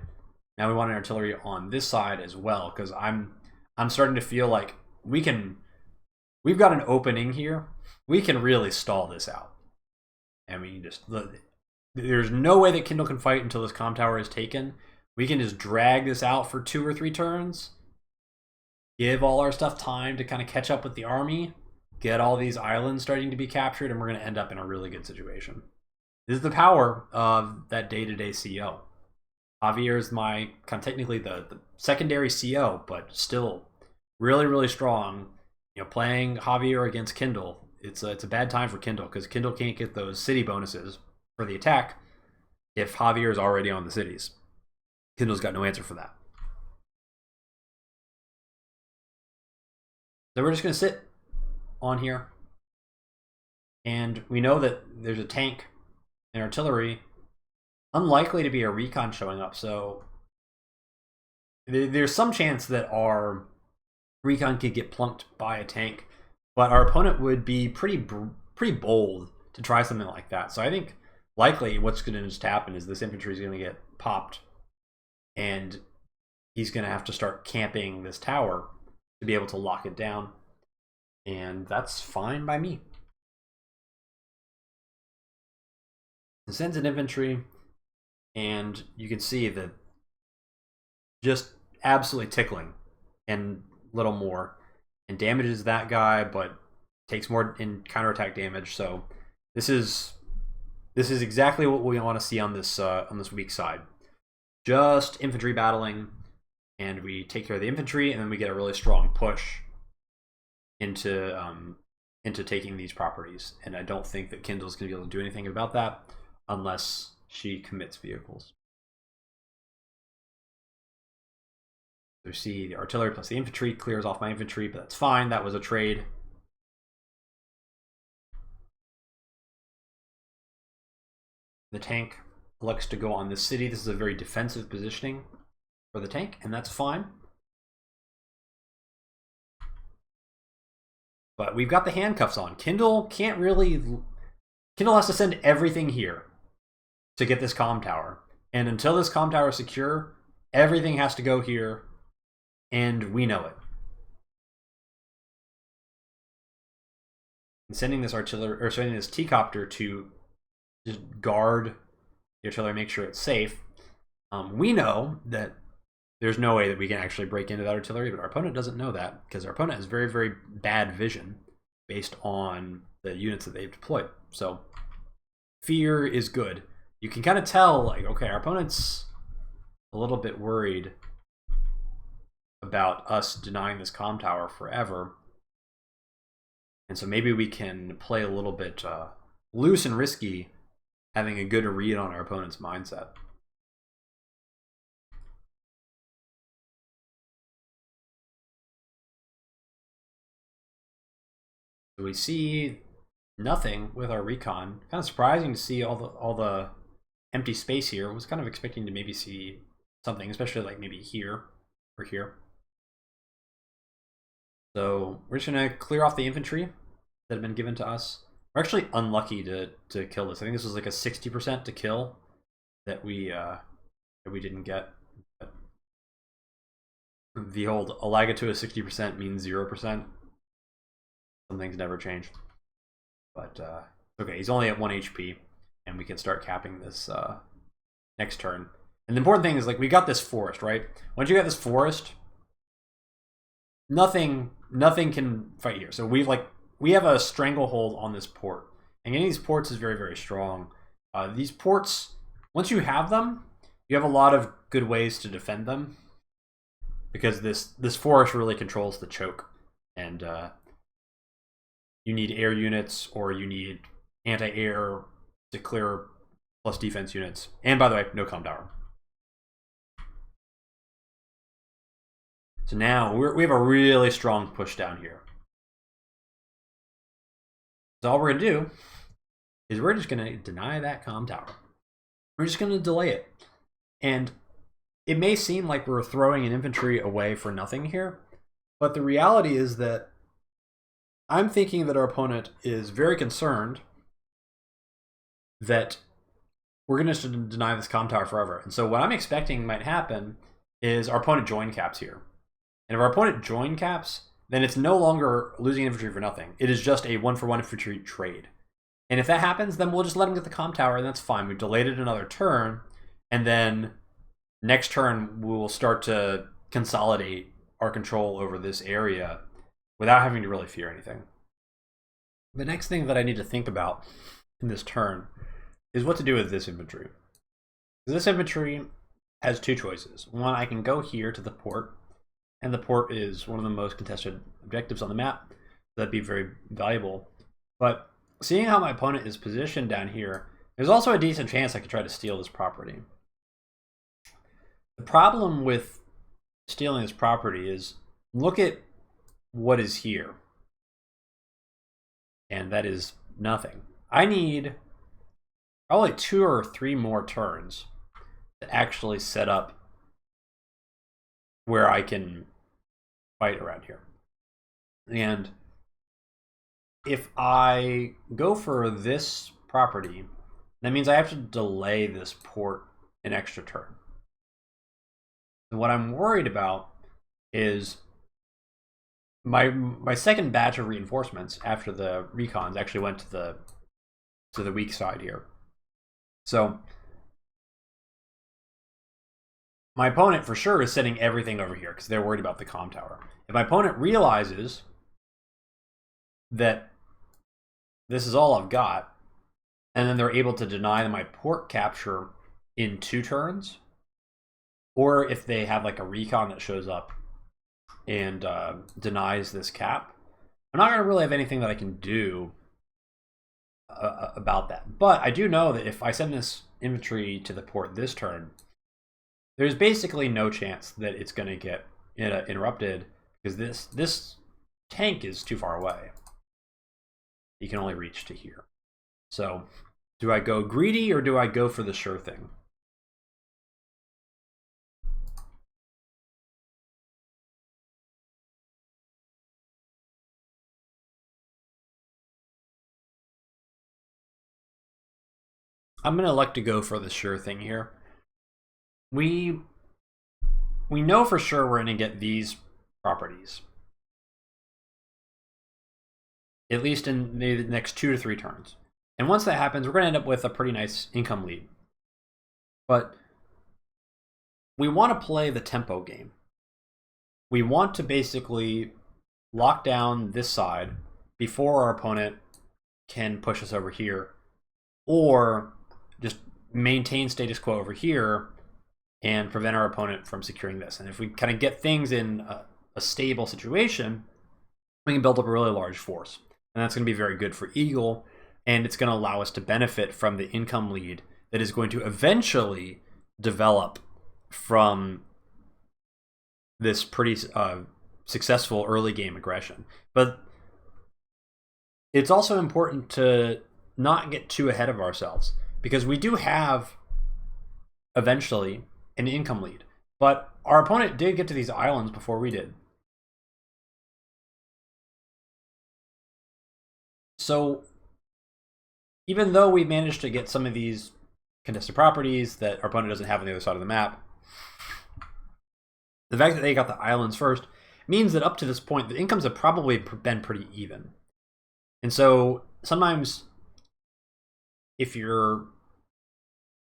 Now we want an artillery on this side as well, because I'm starting to feel like we've got an opening here. We can really stall this out. And we can just, there's no way that Kindle can fight until this comm tower is taken. We can just drag this out for 2 or 3 turns. Give all our stuff time to kind of catch up with the army. Get all these islands starting to be captured, and we're going to end up in a really good situation. This is the power of that day-to-day CO. Javier is my kind of technically the secondary CO, but still really, really strong. You know, playing Javier against Kindle, it's a bad time for Kindle because Kindle can't get those city bonuses for the attack if Javier is already on the cities. Kindle's got no answer for that. So we're just going to sit on here. And we know that there's a tank and artillery. Unlikely to be a recon showing up, so there's some chance that our recon could get plunked by a tank, but our opponent would be pretty bold to try something like that. So I think likely what's going to just happen is this infantry is going to get popped, and he's going to have to start camping this tower to be able to lock it down, and that's fine by me. It sends an infantry, and you can see that just absolutely tickling and little more, and damages that guy, but takes more in counterattack damage. So this is exactly what we want to see on this weak side. Just infantry battling, and we take care of the infantry, and then we get a really strong push into taking these properties. And I don't think that Kindle's going to be able to do anything about that unless she commits vehicles. So see the artillery plus the infantry clears off my infantry, but that's fine. That was a trade. The tank elects to go on this city. This is a very defensive positioning for the tank, and that's fine. But we've got the handcuffs on. Kindle can't really... Kindle has to send everything here to get this comm tower. And until this comm tower is secure, everything has to go here, and we know it. And sending this artillery, or sending this T-copter to just guard the artillery, make sure it's safe. We know that there's no way that we can actually break into that artillery, but our opponent doesn't know that, because our opponent has very, very bad vision based on the units that they've deployed. So fear is good. You can kind of tell, like, okay, our opponent's a little bit worried about us denying this comm tower forever. And so maybe we can play a little bit loose and risky, having a good read on our opponent's mindset. So we see nothing with our recon. Kind of surprising to see all the empty space here. I was kind of expecting to maybe see something, especially like maybe here or here. So we're just gonna clear off the infantry that have been given to us. We're actually unlucky to kill this. I think this was like a 60% to kill that we didn't get. But the old Elagatua 60% means 0%. Some things never change. But okay, he's only at 1 HP, and we can start capping this next turn. And the important thing is, like, we got this forest, right? Once you got this forest, nothing can fight here. So we have a stranglehold on this port, and getting these ports is very, very strong. These ports, once you have them, you have a lot of good ways to defend them, because this forest really controls the choke, and you need air units, or you need anti-air to clear plus defense units. And by the way, no comm tower. So now we have a really strong push down here. So all we're going to do is we're just going to deny that comm tower. We're just going to delay it. And it may seem like we're throwing an infantry away for nothing here, but the reality is that I'm thinking that our opponent is very concerned that we're going to deny this comm tower forever. And so what I'm expecting might happen is our opponent join caps here. And if our opponent join caps, then it's no longer losing infantry for nothing. It is just a 1-for-1 infantry trade. And if that happens, then we'll just let him get the comm tower, and that's fine. We've delayed it another turn, and then next turn we'll start to consolidate our control over this area without having to really fear anything. The next thing that I need to think about in this turn is what to do with this infantry. This infantry has two choices. One, I can go here to the port, and the port is one of the most contested objectives on the map. That'd be very valuable. But seeing how my opponent is positioned down here, there's also a decent chance I could try to steal this property. The problem with stealing this property is, look at what is here. And that is nothing. I need probably 2 or 3 more turns to actually set up where I can fight around here. And if I go for this property, that means I have to delay this port an extra turn. And what I'm worried about is my second batch of reinforcements after the recons actually went to the weak side here. So my opponent for sure is sending everything over here because they're worried about the comm tower. If my opponent realizes that this is all I've got, and then they're able to deny my port capture in 2 turns, or if they have like a recon that shows up and denies this cap, I'm not going to really have anything that I can do about that. But I do know that if I send this infantry to the port this turn, there's basically no chance that it's going to get interrupted because this tank is too far away. You can only reach to here. So do I go greedy or do I go for the sure thing? I'm going to elect to go for the sure thing here. We know for sure we're going to get these properties. At least in the next 2 to 3 turns. And once that happens, we're going to end up with a pretty nice income lead. But we want to play the tempo game. We want to basically lock down this side before our opponent can push us over here, or just maintain status quo over here and prevent our opponent from securing this. And if we kind of get things in a stable situation, we can build up a really large force. And that's going to be very good for Eagle, and it's going to allow us to benefit from the income lead that is going to eventually develop from this pretty successful early game aggression. But it's also important to not get too ahead of ourselves, because we do have eventually an income lead. But our opponent did get to these islands before we did. So even though we managed to get some of these contested properties that our opponent doesn't have on the other side of the map, the fact that they got the islands first means that up to this point, the incomes have probably been pretty even. And so sometimes if you're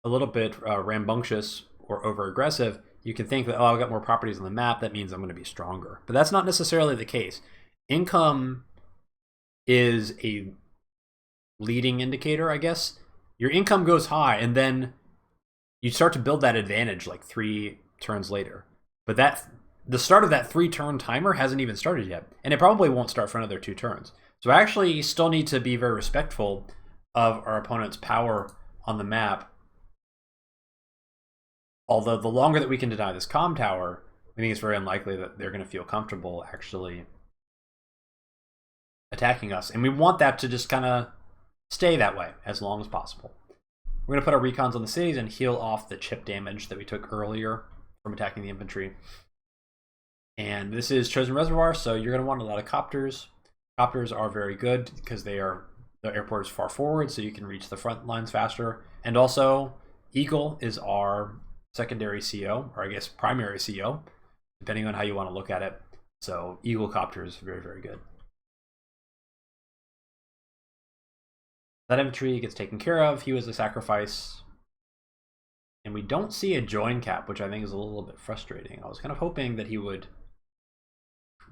a little bit rambunctious or over-aggressive, you can think that, oh, I've got more properties on the map, that means I'm going to be stronger. But that's not necessarily the case. Income is a leading indicator, I guess. Your income goes high, and then you start to build that advantage like 3 turns later. But the start of that 3-turn timer hasn't even started yet, and it probably won't start for another 2 turns. So I actually still need to be very respectful of our opponent's power on the map. Although the longer that we can deny this comm tower, I think it's very unlikely that they're going to feel comfortable actually attacking us. And we want that to just kind of stay that way as long as possible. We're going to put our recons on the cities and heal off the chip damage that we took earlier from attacking the infantry. And this is Chosen Reservoir, so you're going to want a lot of copters. Copters are very good because the airport is far forward, so you can reach the front lines faster. And also, Eagle is our secondary CO, or I guess primary CO, depending on how you want to look at it. So Eagle Copter is very, very good. That infantry gets taken care of. He was a sacrifice. And we don't see a join cap, which I think is a little bit frustrating. I was kind of hoping that he would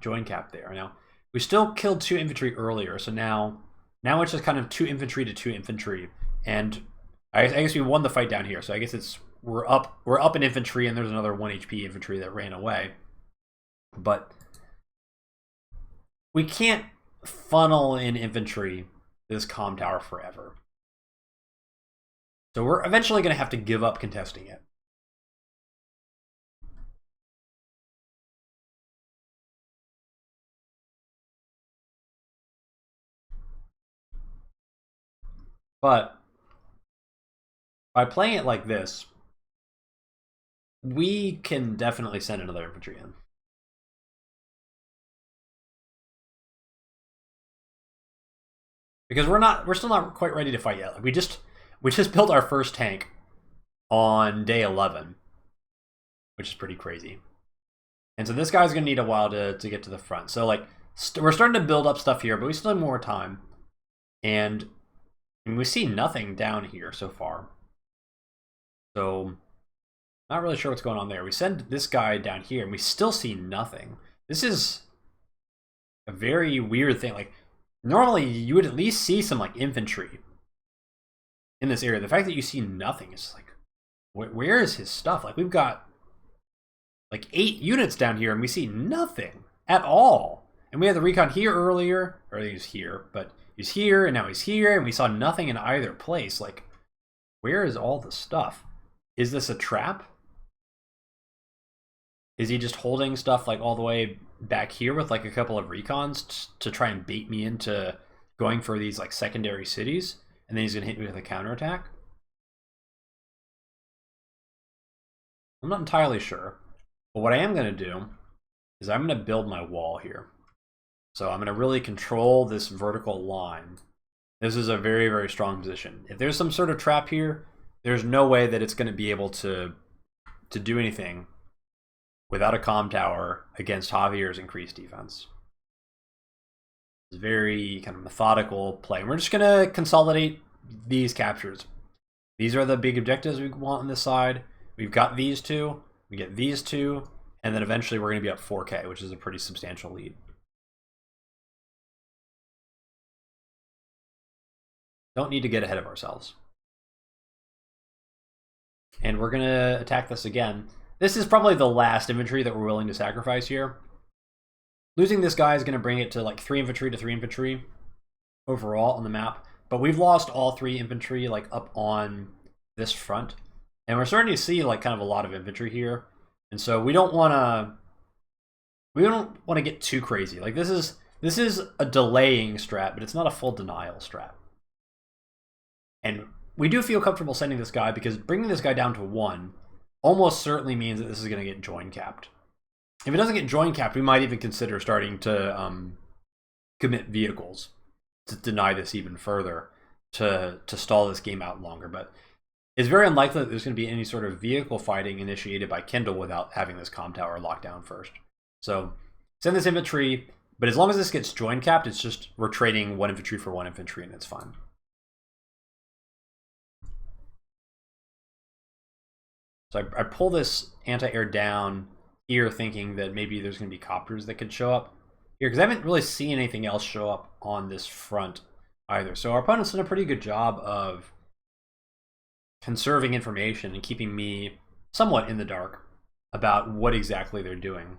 join cap there. Now, we still killed 2 infantry earlier, so now it's just kind of 2 infantry to 2 infantry. And I guess we won the fight down here, so I guess we're up in infantry, and there's another 1 HP infantry that ran away. But we can't funnel in infantry this comm tower forever. So we're eventually going to have to give up contesting it. But by playing it like this, we can definitely send another infantry in. Because we're still not quite ready to fight yet. Like we just built our first tank on day 11, which is pretty crazy. And so this guy's gonna need a while to get to the front. So like we're starting to build up stuff here, but we still have more time. And we see nothing down here so far. So not really sure what's going on there. We send this guy down here and we still see nothing. This is a very weird thing. Like normally you would at least see some like infantry in this area. The fact that you see nothing is like, where is his stuff? Like we've got like 8 units down here and we see nothing at all. And we had the recon here earlier, or he was here, but he's here and now he's here and we saw nothing in either place. Like where is all the stuff? Is this a trap? Is he just holding stuff like all the way back here with like a couple of recons to try and bait me into going for these like secondary cities? And then he's going to hit me with a counterattack? I'm not entirely sure. But what I am going to do is I'm going to build my wall here. So I'm going to really control this vertical line. This is a very, very strong position. If there's some sort of trap here, there's no way that it's going to be able to do anything without a comm tower against Javier's increased defense. It's very kind of methodical play. We're just going to consolidate these captures. These are the big objectives we want on this side. We've got these two. We get these two. And then eventually we're going to be up 4K, which is a pretty substantial lead. Don't need to get ahead of ourselves. And we're going to attack this again. This is probably the last infantry that we're willing to sacrifice here. Losing this guy is going to bring it to like 3 infantry to 3 infantry overall on the map. But we've lost all 3 infantry like up on this front. And we're starting to see like kind of a lot of infantry here. And so we don't want to get too crazy. Like this is a delaying strat, but it's not a full denial strat. And we do feel comfortable sending this guy because bringing this guy down to 1 almost certainly means that this is going to get join capped. If it doesn't get join capped, we might even consider starting to commit vehicles to deny this even further, to stall this game out longer. But it's very unlikely that there's going to be any sort of vehicle fighting initiated by Kindle without having this comm tower locked down first. So send this infantry, but as long as this gets join capped, it's just we're trading 1 infantry for 1 infantry and it's fine. So I pull this anti-air down here thinking that maybe there's going to be copters that could show up here, because I haven't really seen anything else show up on this front either. So our opponent's done a pretty good job of conserving information and keeping me somewhat in the dark about what exactly they're doing.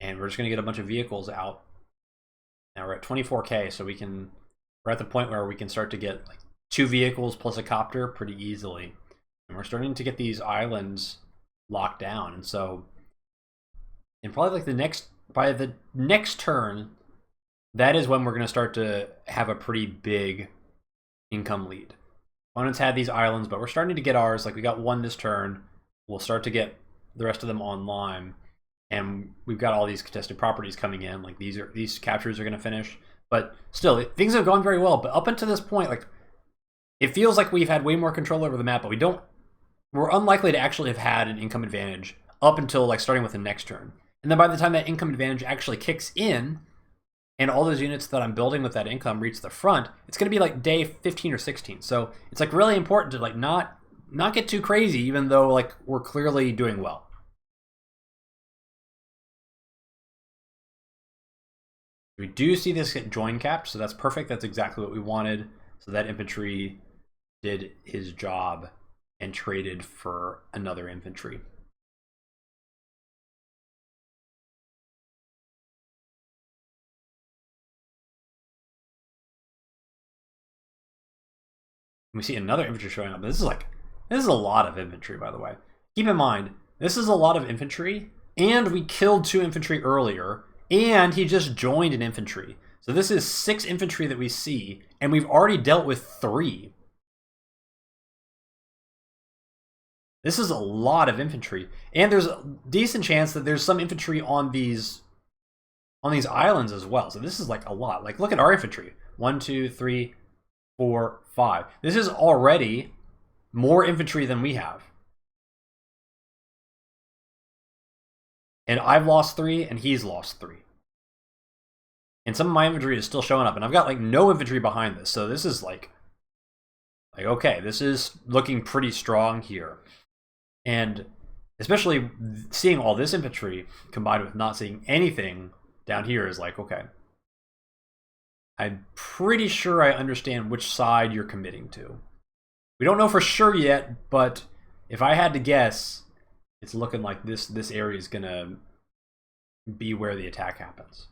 And we're just going to get a bunch of vehicles out. Now we're at 24K, so we're at the point where we can start to get like 2 vehicles plus a copter pretty easily. And we're starting to get these islands locked down. And so probably like by the next turn, that is when we're going to start to have a pretty big income lead. Opponents had these islands, but we're starting to get ours. Like we got 1 this turn. We'll start to get the rest of them online. And we've got all these contested properties coming in. Like these captures are going to finish. But still, things have gone very well. But up until this point, like it feels like we've had way more control over the map, but we're unlikely to actually have had an income advantage up until like starting with the next turn. And then by the time that income advantage actually kicks in, and all those units that I'm building with that income reach the front, it's going to be like day 15 or 16. So it's like really important to like not get too crazy, even though like we're clearly doing well. We do see this get join capped, so that's perfect. That's exactly what we wanted. So that infantry did his job and traded for another infantry. We see another infantry showing up. This is a lot of infantry, by the way. Keep in mind, this is a lot of infantry, and we killed 2 infantry earlier, And he just joined an infantry. So this is 6 infantry that we see, and we've already dealt with 3. This is a lot of infantry. And there's a decent chance that there's some infantry on these islands as well. So this is like a lot. Like, look at our infantry. 1, 2, 3, 4, 5. This is already more infantry than we have. And I've lost 3, and he's lost 3. And some of my infantry is still showing up. And I've got, like, no infantry behind this. So this is, like okay, this is looking pretty strong here. And especially seeing all this infantry combined with not seeing anything down here is like, okay. I'm pretty sure I understand which side you're committing to. We don't know for sure yet, but if I had to guess, it's looking like this area is going to be where the attack happens.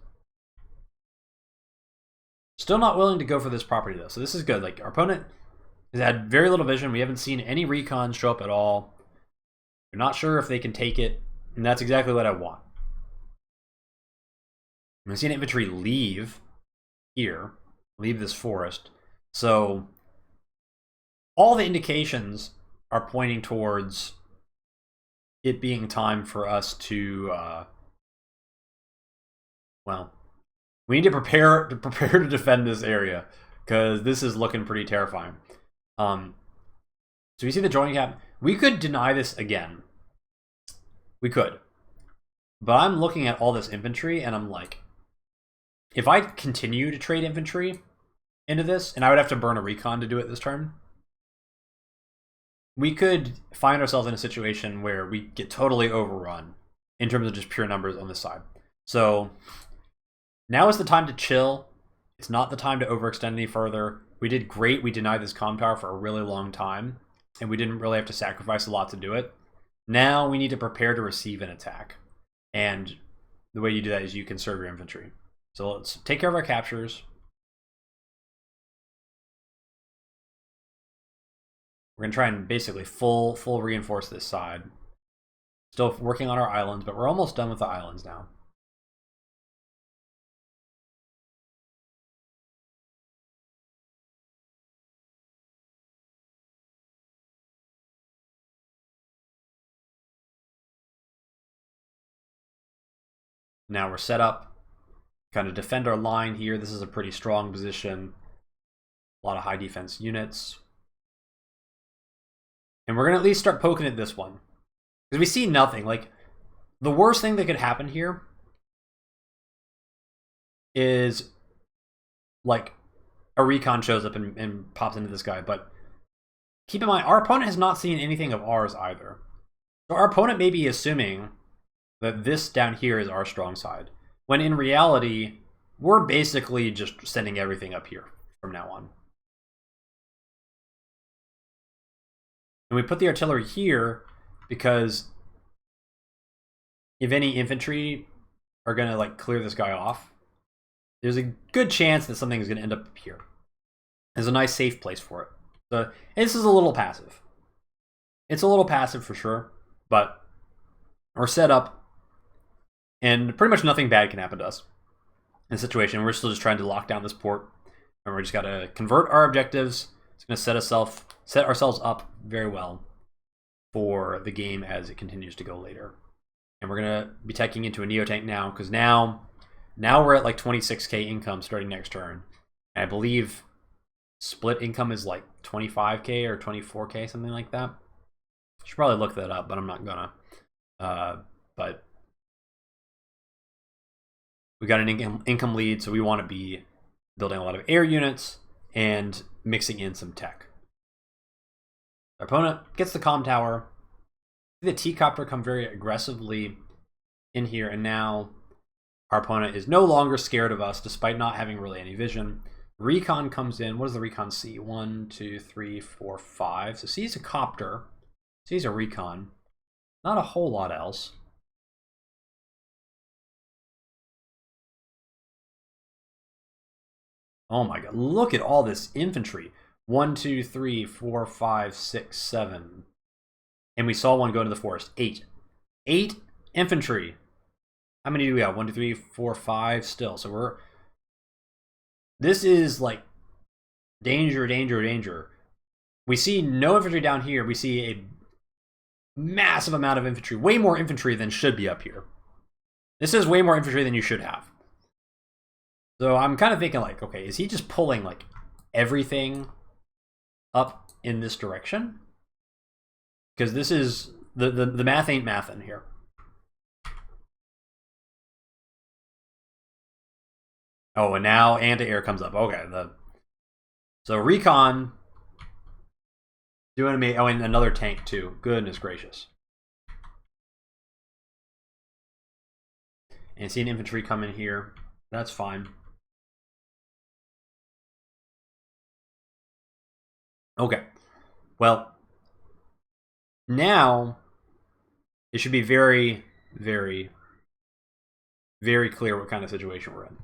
Still not willing to go for this property, though, so this is good. Like, our opponent has had very little vision. We haven't seen any recon show up at all. We're not sure if they can take it, and that's exactly what I want. I'm seeing infantry leave here, leave this forest. So all the indications are pointing towards it being time for us to, well, we need to prepare to defend this area, because this is looking pretty terrifying. So you see the joining cap. We could deny this again. We could. But I'm looking at all this infantry, and I'm like, if I continue to trade infantry into this, and I would have to burn a recon to do it this turn, we could find ourselves in a situation where we get totally overrun in terms of just pure numbers on this side. So now is the time to chill. It's not the time to overextend any further. We did great. We denied this comm tower for a really long time, and we didn't really have to sacrifice a lot to do it. Now we need to prepare to receive an attack. And the way you do that is you conserve your infantry. So let's take care of our captures. We're going to try and basically full reinforce this side. Still working on our islands, but we're almost done with the islands now. Now we're set up, kind of defend our line here. This is a pretty strong position. A lot of high defense units. And we're going to at least start poking at this one, because we see nothing. Like, the worst thing that could happen here is, like, a recon shows up and pops into this guy. But keep in mind, our opponent has not seen anything of ours either. So our opponent may be assuming that this down here is our strong side, when in reality, we're basically just sending everything up here from now on. And we put the artillery here because if any infantry are going to, like, clear this guy off, there's a good chance that something is going to end up here. There's a nice safe place for it. So this is a little passive. It's a little passive for sure, but we're set up, and pretty much nothing bad can happen to us in this situation. We're still just trying to lock down this port, and we just got to convert our objectives. It's going to set ourselves up very well for the game as it continues to go later. And we're going to be teching into a Neo-Tank now, because now we're at like 26k income starting next turn. And I believe split income is like 25k or 24k, something like that. I should probably look that up, but I'm not gonna. But we got an income lead, so we want to be building a lot of air units and mixing in some tech. Our opponent gets the comm tower. The T-copter come very aggressively in here, and now our opponent is no longer scared of us, despite not having really any vision. Recon comes in. What does the recon see? 1, 2, 3, 4, 5. So sees a copter, sees a recon. Not a whole lot else. Oh my god, look at all this infantry. 1, 2, 3, 4, 5, 6, 7. And we saw one go into the forest. 8. 8 infantry. How many do we have? 1, 2, 3, 4, 5 still. So we're... This is like danger, danger, danger. We see no infantry down here. We see a massive amount of infantry. Way more infantry than should be up here. This is way more infantry than you should have. So I'm kind of thinking like, okay, is he just pulling like everything up in this direction? Because this is... The math ain't mathin' here. Oh, and now anti-air comes up. Okay, so recon doing me. Oh, and another tank too. Goodness gracious. And seeing infantry come in here. That's fine. Okay. Well, now it should be very, very, very clear what kind of situation we're in.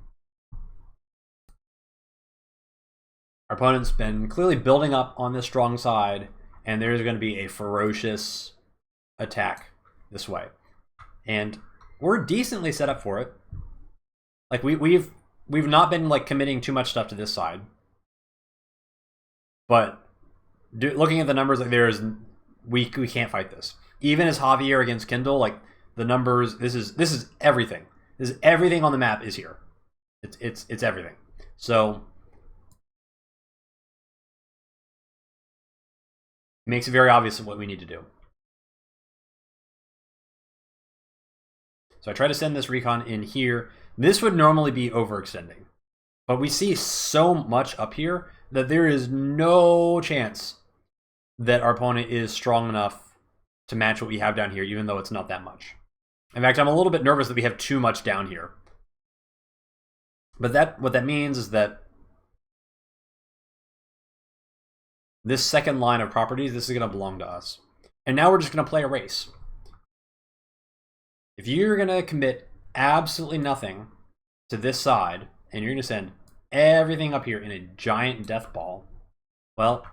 Our opponent's been clearly building up on this strong side, and there's going to be a ferocious attack this way. And we're decently set up for it. Like we've not been like committing too much stuff to this side. But looking at the numbers, like we can't fight this. Even as Javier against Kindle, like the numbers, this is everything. This is everything on the map is here. It's everything. So it makes it very obvious what we need to do. So I try to send this recon in here. This would normally be overextending. But we see so much up here that there is no chance that our opponent is strong enough to match what we have down here, even though it's not that much. In fact, I'm a little bit nervous that we have too much down here. But what that means is that this second line of properties, this is going to belong to us. And now we're just going to play a race. If you're going to commit absolutely nothing to this side, and you're going to send everything up here in a giant death ball, well,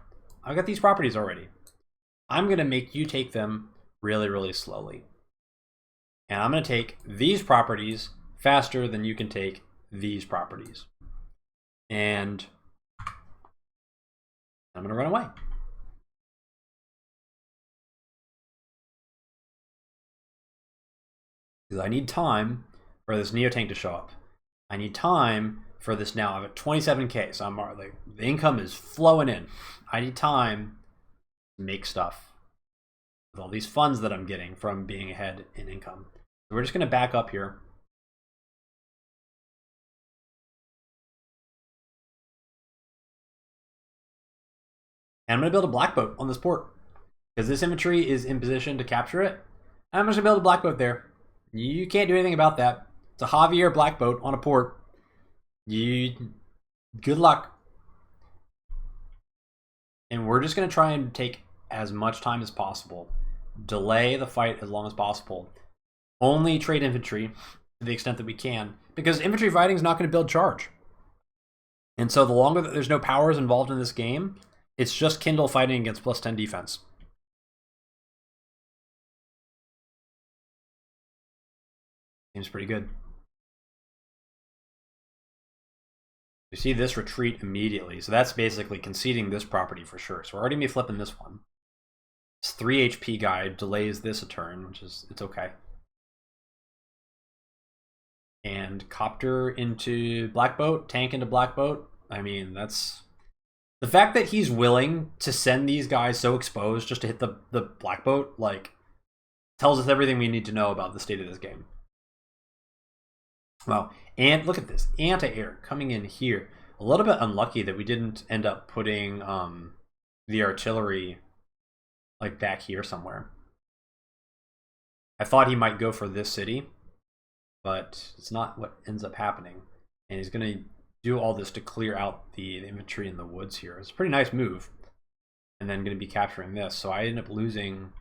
I've got these properties already. I'm going to make you take them really, really slowly. And I'm going to take these properties faster than you can take these properties. And I'm going to run away. Because I need time for this Neo tank to show up. I need time for this now. I'm at 27K, so like, the income is flowing in. I need time to make stuff with all these funds that I'm getting from being ahead in income. So we're just going to back up here. And I'm going to build a black boat on this port. Because this infantry is in position to capture it. And I'm just going to build a black boat there. You can't do anything about that. It's a Javier black boat on a port. Good luck. And we're just going to try and take as much time as possible. Delay the fight as long as possible. Only trade infantry to the extent that we can. Because infantry fighting is not going to build charge. And so the longer that there's no powers involved in this game, it's just Kindle fighting against plus 10 defense. Seems pretty good. You see this retreat immediately. So that's basically conceding this property for sure. So we're already going to be flipping this one. This 3 HP guy delays this a turn, which is, it's okay. And copter into black boat, tank into black boat. I mean, that's... The fact that he's willing to send these guys so exposed just to hit the black boat, like, tells us everything we need to know about the state of this game. Well, and look at this. Anti-air coming in here. A little bit unlucky that we didn't end up putting the artillery like back here somewhere. I thought he might go for this city, but it's not what ends up happening. And he's going to do all this to clear out the infantry in the woods here. It's a pretty nice move. And then going to be capturing this. So I end up losing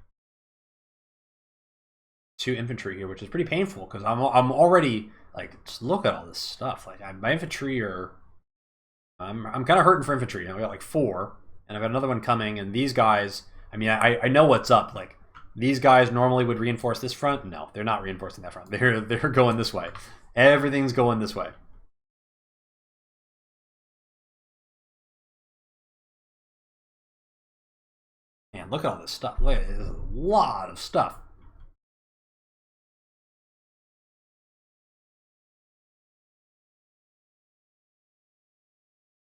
2 infantry here, which is pretty painful because I'm already... Like, just look at all this stuff. Like, my infantry are... I'm kind of hurting for infantry. You know, I got like 4, and I've got another one coming, and these guys... I mean, I know what's up. Like, These guys normally would reinforce this front. No, they're not reinforcing that front. They're going this way. Everything's going this way. Man, look at all this stuff. Look at it. There's a lot of stuff.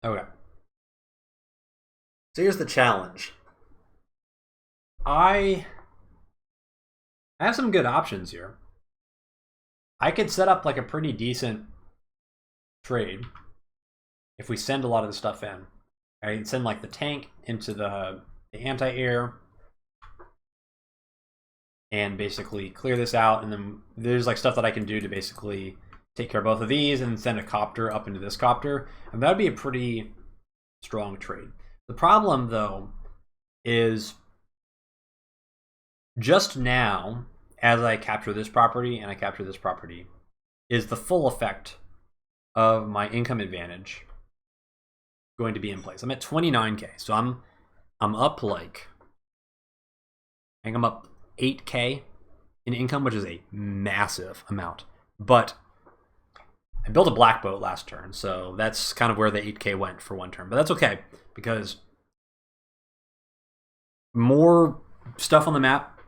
Okay. So here's the challenge. I have some good options here. I could set up like a pretty decent trade if we send a lot of the stuff in. I can send like the tank into the anti-air and basically clear this out, and then there's like stuff that I can do to basically take care of both of these and send a copter up into this copter, and that would be a pretty strong trade. The problem though is just now, as I capture this property and I capture this property, is the full effect of my income advantage going to be in place. I'm at 29k, so I'm up like, I think I'm up 8k in income, which is a massive amount. But I built a black boat last turn, so that's kind of where the 8k went for one turn. But that's okay, because more stuff on the map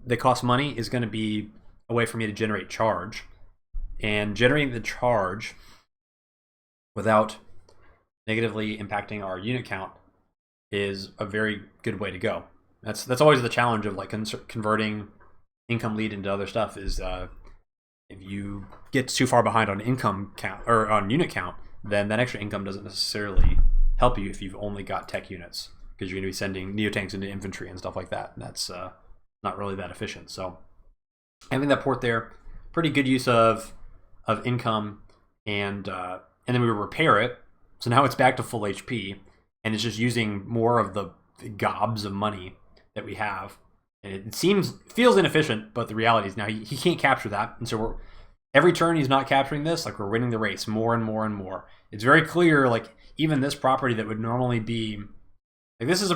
that costs money is going to be a way for me to generate charge. And generating the charge without negatively impacting our unit count is a very good way to go. That's always the challenge of like converting income lead into other stuff is if you get too far behind on income count or on unit count, then that extra income doesn't necessarily help you if you've only got tech units, because you're going to be sending neotanks into infantry and stuff like that. And that's not really that efficient. So having that port there, pretty good use of income, and then we repair it. So now it's back to full HP, and it's just using more of the gobs of money that we have. And it feels inefficient, but the reality is now he can't capture that. And so every turn he's not capturing this, like we're winning the race more and more and more. It's very clear, like even this property that would normally be, like this is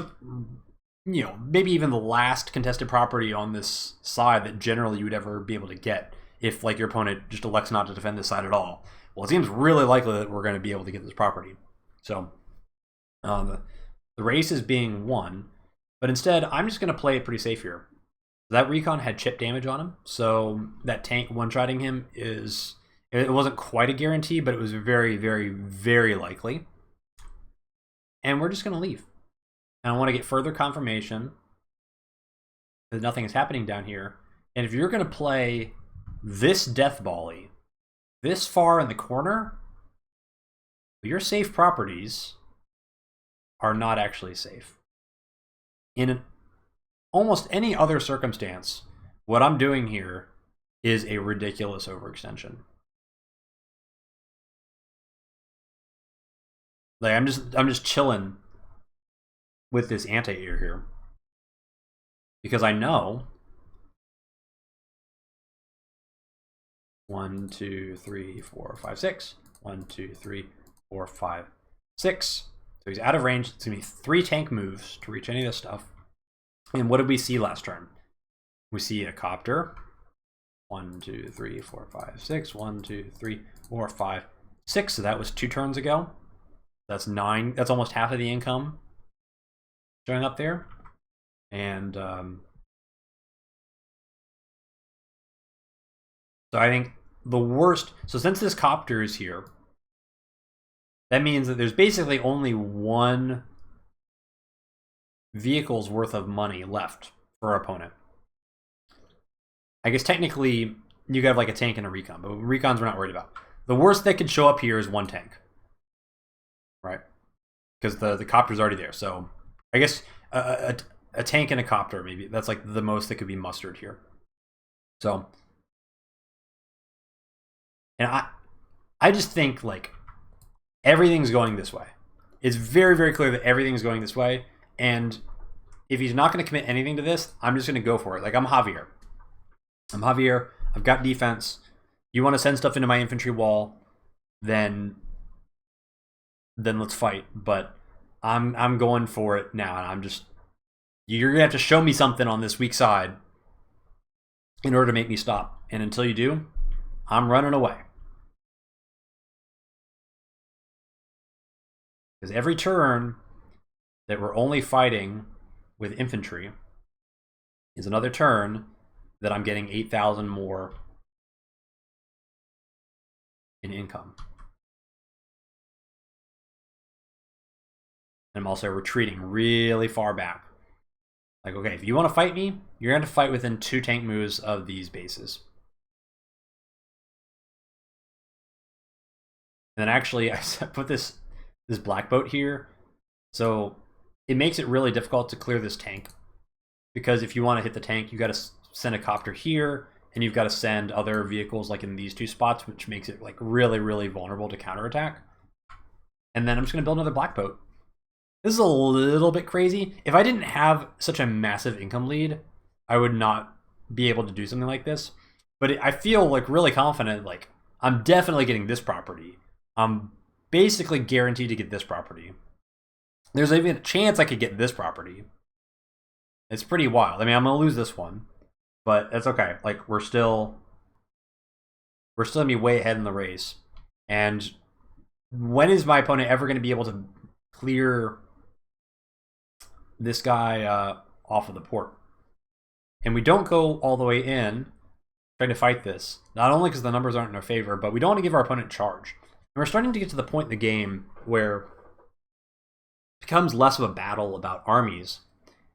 maybe even the last contested property on this side that generally you would ever be able to get if like your opponent just elects not to defend this side at all. Well, it seems really likely that we're going to be able to get this property. So the race is being won, but instead I'm just going to play it pretty safe here. That recon had chip damage on him, so that tank one-shotting him it wasn't quite a guarantee, but it was very, very, very likely. And we're just going to leave. And I want to get further confirmation that nothing is happening down here. And if you're going to play this death volley this far in the corner, your safe properties are not actually safe. In almost any other circumstance, what I'm doing here is a ridiculous overextension. Like I'm just chilling with this anti-air here because I know 1, 2, 3, 4, 5, 6. 1, 2, 3, 4, 5, 6. So he's out of range. It's gonna be 3 tank moves to reach any of this stuff. And what did we see last turn? We see a copter. 1, 2, 3, 4, 5, 6. 1, 2, 3, 4, 5, 6. So that was 2 turns ago. That's 9. That's almost half of the income showing up there. And so I think the worst. So since this copter is here, that means that there's basically only 1 vehicle's worth of money left for our opponent. I guess technically you could have like a tank and a recon, but recons we're not worried about. The worst that could show up here is 1 tank, right? Because the copter's already there. So I guess a tank and a copter, maybe that's like the most that could be mustered here. So, and I just think like everything's going this way. It's very, very clear that everything's going this way. And if he's not going to commit anything to this, I'm just going to go for it. Like I'm Javier. I've got defense. You want to send stuff into my infantry wall, then let's fight. But I'm going for it now, and I'm just You're gonna have to show me something on this weak side in order to make me stop. And until you do, I'm running away. Because every turn that we're only fighting with infantry is another turn that I'm getting 8,000 more in income. And I'm also retreating really far back. Like, okay, if you want to fight me, you're going to fight within 2 tank moves of these bases. And then actually, I put this black boat here, so it makes it really difficult to clear this tank. Because if you want to hit the tank, you got to send a copter here, and you've got to send other vehicles like in these 2 spots, which makes it like really, really vulnerable to counterattack. And then I'm just going to build another black boat. This is a little bit crazy. If I didn't have such a massive income lead, I would not be able to do something like this. But I feel like really confident, like I'm definitely getting this property. I'm basically guaranteed to get this property. There's even a chance I could get this property. It's pretty wild. I mean, I'm going to lose this one, but it's okay. Like we're still going to be way ahead in the race. And when is my opponent ever going to be able to clear this guy off of the port? And we don't go all the way in trying to fight this. Not only because the numbers aren't in our favor, but we don't want to give our opponent charge. And we're starting to get to the point in the game where it becomes less of a battle about armies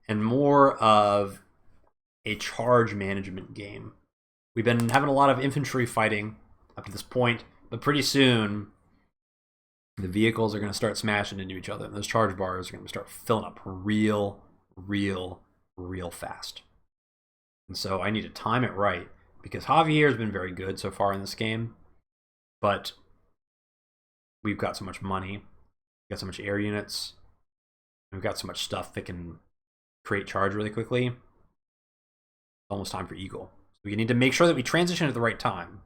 and more of a charge management game. We've been having a lot of infantry fighting up to this point, but pretty soon the vehicles are going to start smashing into each other, and those charge bars are going to start filling up real fast. And so I need to time it right, because Javier has been very good so far in this game, but we've got so much money, we've got so much air units, we've got so much stuff that can create charge really quickly. It's almost time for Eagle. So we need to make sure that we transition at the right time.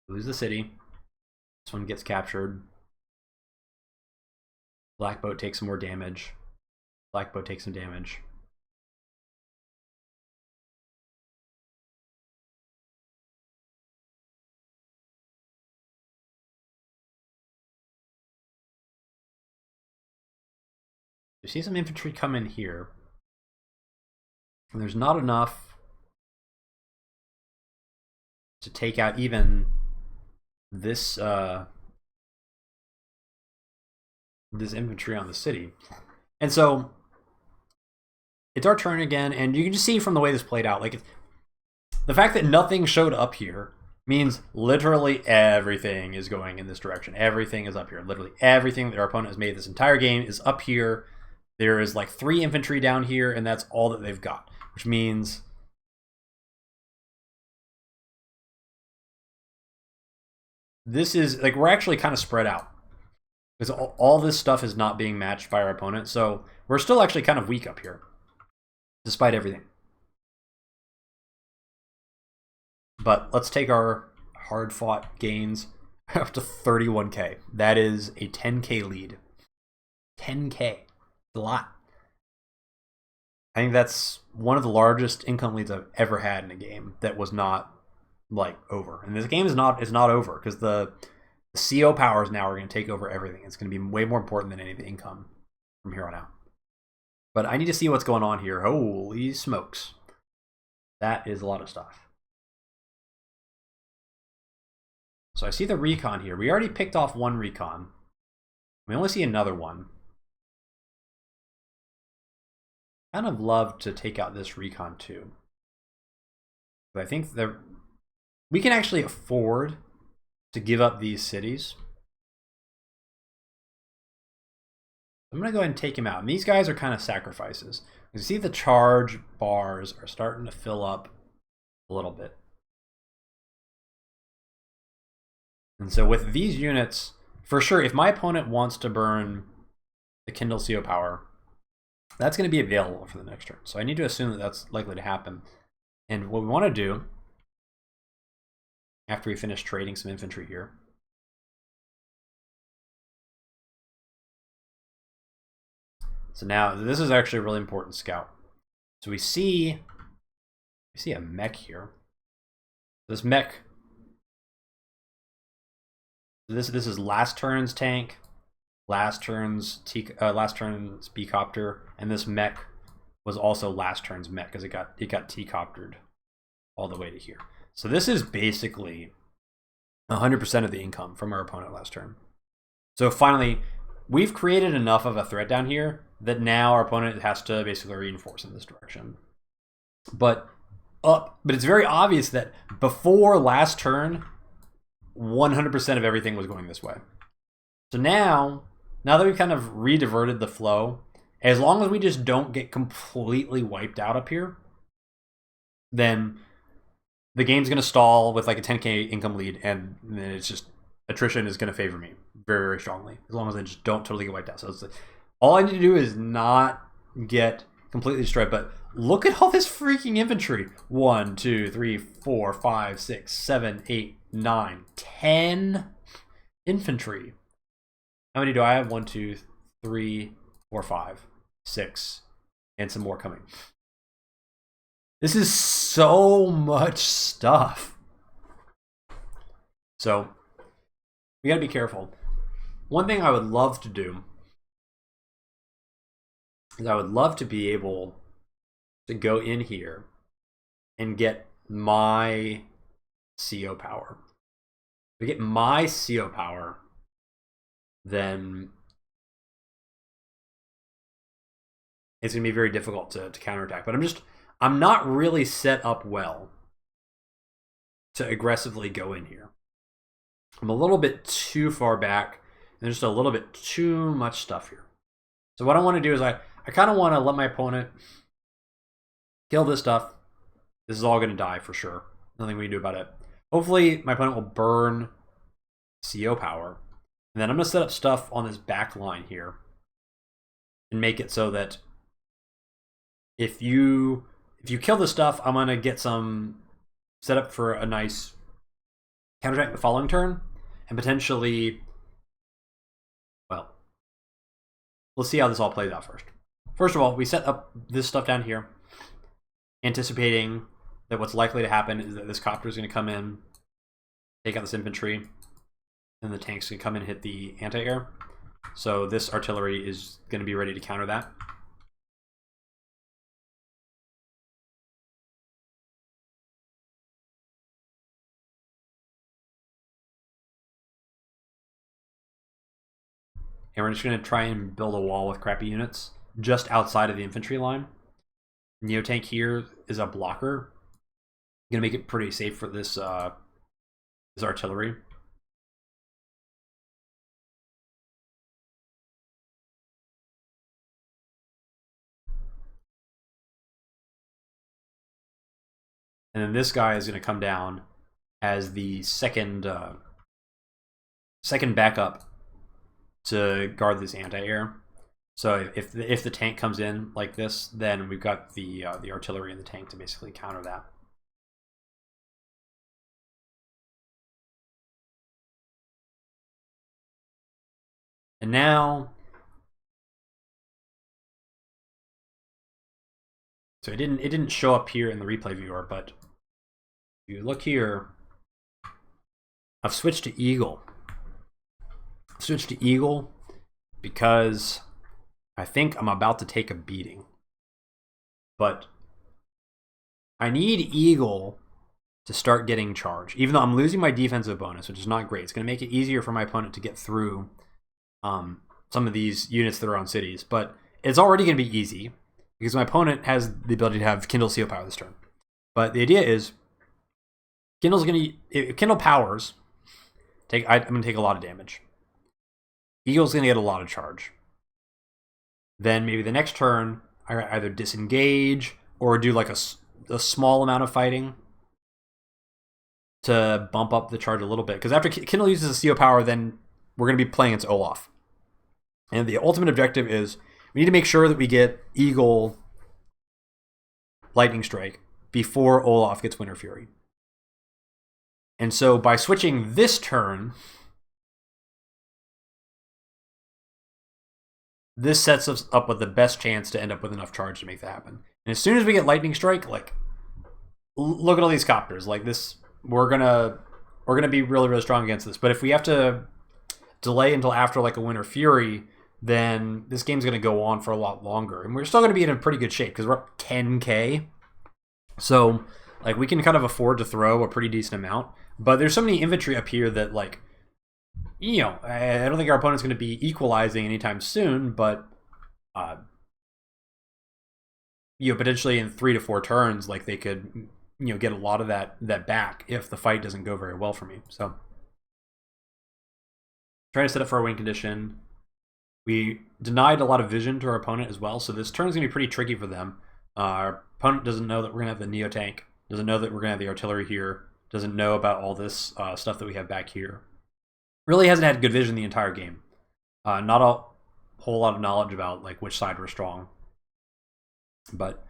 Lose the city. This one gets captured. Black boat takes some more damage. Black boat takes some damage. You see some infantry come in here. And there's not enough to take out even this this infantry on the city. And so it's our turn again, and you can just see from the way this played out, like the fact that nothing showed up here means literally everything is going in this direction. Everything is up here. Literally everything that our opponent has made this entire game is up here. There is like 3 infantry down here, and that's all that they've got, which means this is like we're actually kind of spread out, because all this stuff is not being matched by our opponent. So we're still actually kind of weak up here, despite everything. But let's take our hard-fought gains up to 31k. That is a 10k lead. 10k. A lot. I think that's one of the largest income leads I've ever had in a game that was not like over. And this game is not over, because the CO powers now are going to take over everything. It's going to be way more important than any of the income from here on out. But I need to see what's going on here. Holy smokes. That is a lot of stuff. So I see the recon here. We already picked off 1 recon. We only see another one. Kind of love to take out this recon too. But I think that we can actually afford to give up these cities. I'm going to go ahead and take him out. And these guys are kind of sacrifices. You see the charge bars are starting to fill up a little bit. And so with these units, for sure, if my opponent wants to burn the Kindle CO power, that's going to be available for the next turn. So I need to assume that that's likely to happen. And what we want to do, after we finish trading some infantry here, So now this is actually a really important scout. So we see a mech here. This mech. This is last turn's tank, last turn's B-copter, and this mech was also last turn's mech because it got T-coptered all the way to here. So this is basically 100% of the income from our opponent last turn. So finally, we've created enough of a threat down here that now our opponent has to basically reinforce in this direction. But it's very obvious that before last turn, 100% of everything was going this way. So now that we've kind of re-diverted the flow, as long as we just don't get completely wiped out up here, then the game's going to stall with like a 10k income lead, and then it's just attrition is going to favor me very, very strongly, as long as I just don't totally get wiped out. So it's like, all I need to do is not get completely destroyed. But look at all this freaking infantry. 1, 2, 3, 4, 5, 6, 7, 8, 9, 10 infantry. How many do I have? 1, 2, 3, 4, 5, 6, and some more coming. This is so much stuff. So we gotta be careful. One thing I would love to do is I would love to be able to go in here and get my CO power. If we get my CO power, then it's going to be very difficult to counterattack. But I'm not really set up well to aggressively go in here. I'm a little bit too far back, and there's just a little bit too much stuff here. So what I want to do is I kind of want to let my opponent kill this stuff. This is all going to die for sure. Nothing we can do about it. Hopefully my opponent will burn CO power. And then I'm going to set up stuff on this back line here and make it so that if you kill this stuff, I'm going to get some set up for a nice counterattack the following turn, and potentially, well, we'll see how this all plays out first. First of all, we set up this stuff down here, anticipating that what's likely to happen is that this copter is going to come in, take out this infantry, and the tank's going to come in and hit the anti-air. So this artillery is going to be ready to counter that. And we're just going to try and build a wall with crappy units just outside of the infantry line. Neotank here is a blocker. Going to make it pretty safe for this this artillery. And then this guy is going to come down as the second backup to guard this anti-air. So if the tank comes in like this, then we've got the artillery and the tank to basically counter that. And now, so it didn't show up here in the replay viewer, but if you look here, I've switched to Eagle. I've switched to Eagle because I think I'm about to take a beating. But I need Eagle to start getting charge, even though I'm losing my defensive bonus, which is not great. It's going to make it easier for my opponent to get through some of these units that are on cities, but it's already going to be easy because my opponent has the ability to have Kindle seal power this turn. But the idea is Kindle's going to, if Kindle powers, I'm going to take a lot of damage. Eagle's going to get a lot of charge. Then maybe the next turn, I either disengage or do like a small amount of fighting to bump up the charge a little bit. Because after Kindle uses a CO power, then we're going to be playing its Olaf. And the ultimate objective is we need to make sure that we get Eagle Lightning Strike before Olaf gets Winter Fury. And so by switching this turn, this sets us up with the best chance to end up with enough charge to make that happen. And as soon as we get lightning strike, like, look at all these copters. Like this, we're gonna be really, really strong against this. But if we have to delay until after like a Winter Fury, then this game's gonna go on for a lot longer, and we're still gonna be in a pretty good shape because we're up 10k. So like we can kind of afford to throw a pretty decent amount. But there's so many infantry up here that, like, you know, I don't think our opponent's going to be equalizing anytime soon, but you know, potentially in 3 to 4 turns, like, they could, you know, get a lot of that back if the fight doesn't go very well for me. So trying to set up for a win condition. We denied a lot of vision to our opponent as well, so this turn's going to be pretty tricky for them. Our opponent doesn't know that we're going to have the Neo tank, doesn't know that we're going to have the artillery here, doesn't know about all this stuff that we have back here. Really hasn't had good vision the entire game. Not a whole lot of knowledge about like which side we're strong. But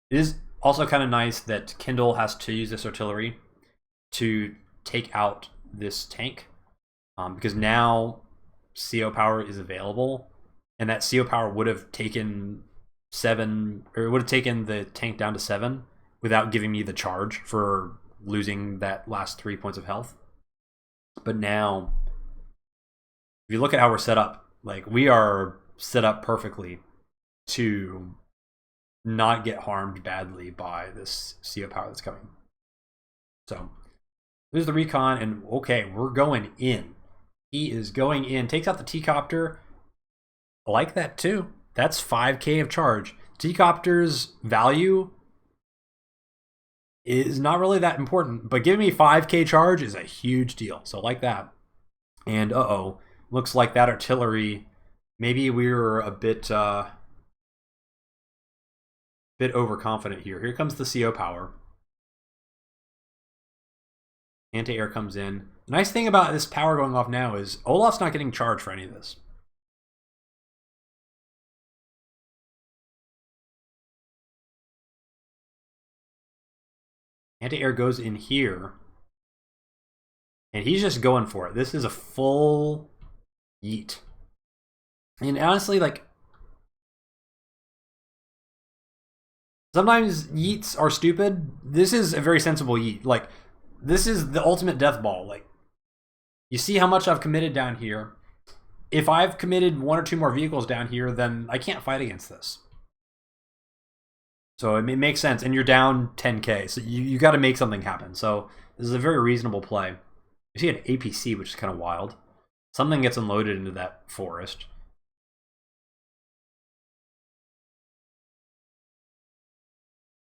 it is also kind of nice that Kindle has to use this artillery to take out this tank, because now CO power is available, and that CO power would have taken 7, or it would have taken the tank down to 7 without giving me the charge for losing that last 3 points of health. But now, if you look at how we're set up, like, we are set up perfectly to not get harmed badly by this CO power that's coming. So there's the recon, and okay, we're going in. He is going in, takes out the T-copter. I like that too. That's 5k of charge. T-copter's value is not really that important, but giving me 5k charge is a huge deal. So I like that. And looks like that artillery, maybe we were a bit overconfident here. Here comes the CO power. Anti-air comes in. The nice thing about this power going off now is Olaf's not getting charged for any of this. Anti-air goes in here, and he's just going for it. This is a full yeet. And honestly, like, sometimes yeets are stupid. This is a very sensible yeet. Like, this is the ultimate death ball. Like, you see how much I've committed down here. If I've committed 1 or 2 more vehicles down here, then I can't fight against this. So it makes sense, and you're down 10k, so you got to make something happen. So this is a very reasonable play. You see an APC, which is kind of wild. Something gets unloaded into that forest.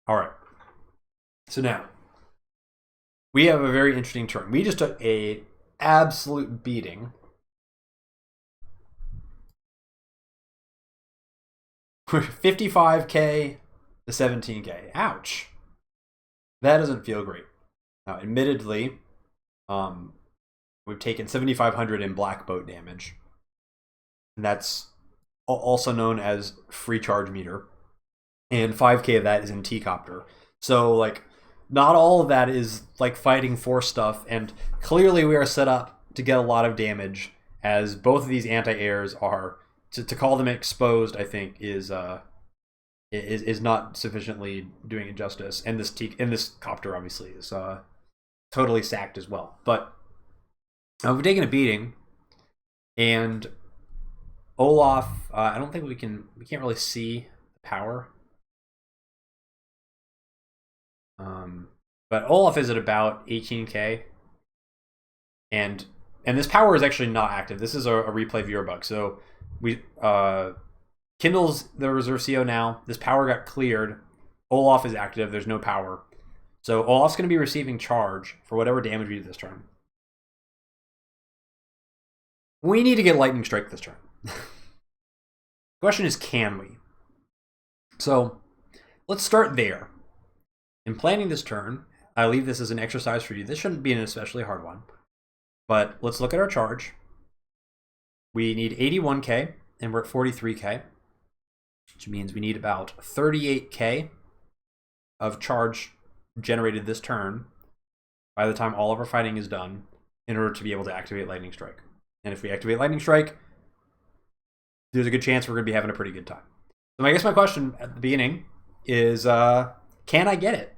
All right. So now we have a very interesting turn. We just took a absolute beating. We're 55k to 17k. Ouch. That doesn't feel great. Now, admittedly, we've taken 7,500 in black boat damage. And that's also known as free charge meter. And 5k of that is in T-copter. So, like, not all of that is, like, fighting for stuff. And clearly we are set up to get a lot of damage, as both of these anti-airs are. To call them exposed, I think, is not sufficiently doing it justice. And this copter obviously is totally sacked as well. But we've taken a beating, and Olaf, I don't think we can't really see the power. But Olaf is at about 18k, and this power is actually not active. This is a replay viewer bug. So we Kindle's the reserve CO now. This power got cleared. Olaf is active. There's no power. So Olaf's going to be receiving charge for whatever damage we do this turn. We need to get lightning strike this turn. Question is, can we? So let's start there. In planning this turn, I leave this as an exercise for you. This shouldn't be an especially hard one. But let's look at our charge. We need 81k, and we're at 43k, which means we need about 38k of charge generated this turn by the time all of our fighting is done in order to be able to activate Lightning Strike. And if we activate Lightning Strike, there's a good chance we're going to be having a pretty good time. So I guess my question at the beginning is, can I get it?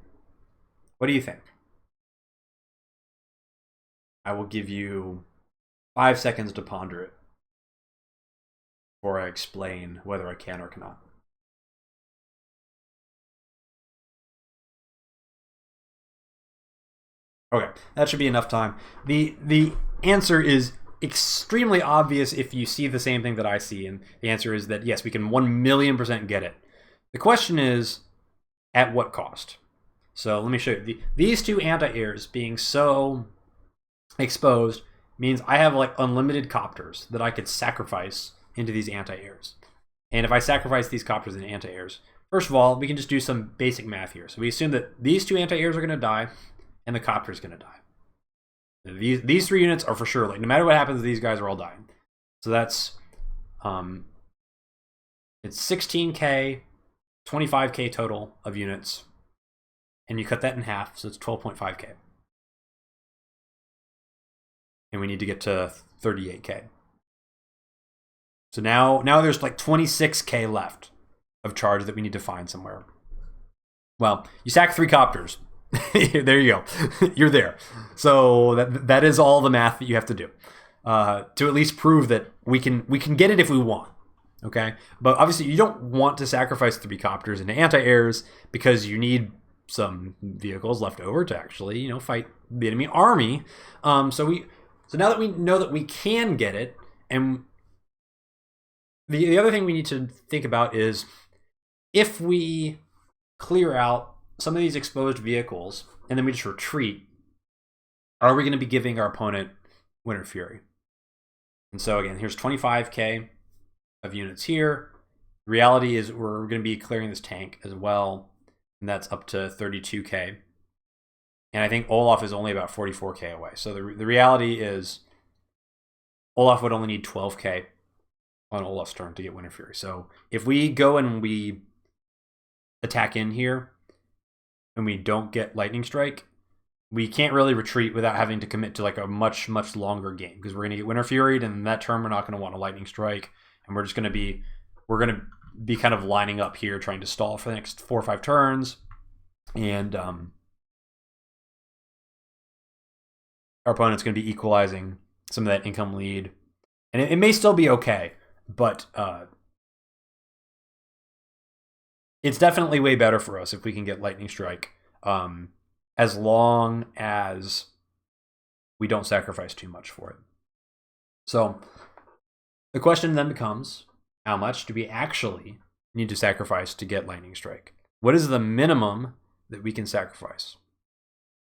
What do you think? I will give you 5 seconds to ponder it before I explain whether I can or cannot. Okay, that should be enough time. The answer is extremely obvious if you see the same thing that I see, and the answer is that yes, we can 1,000,000% get it. The question is, at what cost? So let me show you. These two anti-airs being so exposed means I have like unlimited copters that I could sacrifice into these anti-airs. And if I sacrifice these copters into anti-airs, first of all, we can just do some basic math here. So we assume that these two anti-airs are going to die, and the copter is going to die. These 3 units are for sure, like no matter what happens, these guys are all dying. So that's it's 16k, 25k total of units, and you cut that in half, so it's 12.5k. And we need to get to 38k. So now there's like 26k left of charge that we need to find somewhere. Well, you sack 3 copters. There you go. You're there. So that is all the math that you have to do to at least prove that we can get it if we want. Okay, but obviously you don't want to sacrifice 3 copters into anti-airs because you need some vehicles left over to actually fight the enemy army. So now that we know that we can get it, and the other thing we need to think about is if we clear out some of these exposed vehicles and then we just retreat, are we going to be giving our opponent Winter Fury? And so again, here's 25k of units here. The reality is we're going to be clearing this tank as well, and that's up to 32k. And I think Olaf is only about 44k away. So the reality is Olaf would only need 12k on Olaf's turn to get Winter Fury. So if we go and we attack in here and we don't get Lightning Strike, we can't really retreat without having to commit to like a much longer game, because we're going to get Winter Furied, and that turn we're not going to want a Lightning Strike, and we're going to be kind of lining up here trying to stall for the next 4 or 5 turns, and our opponent's going to be equalizing some of that income lead, and it may still be okay, but it's definitely way better for us if we can get Lightning Strike, as long as we don't sacrifice too much for it. So the question then becomes, how much do we actually need to sacrifice to get Lightning Strike? What is the minimum that we can sacrifice?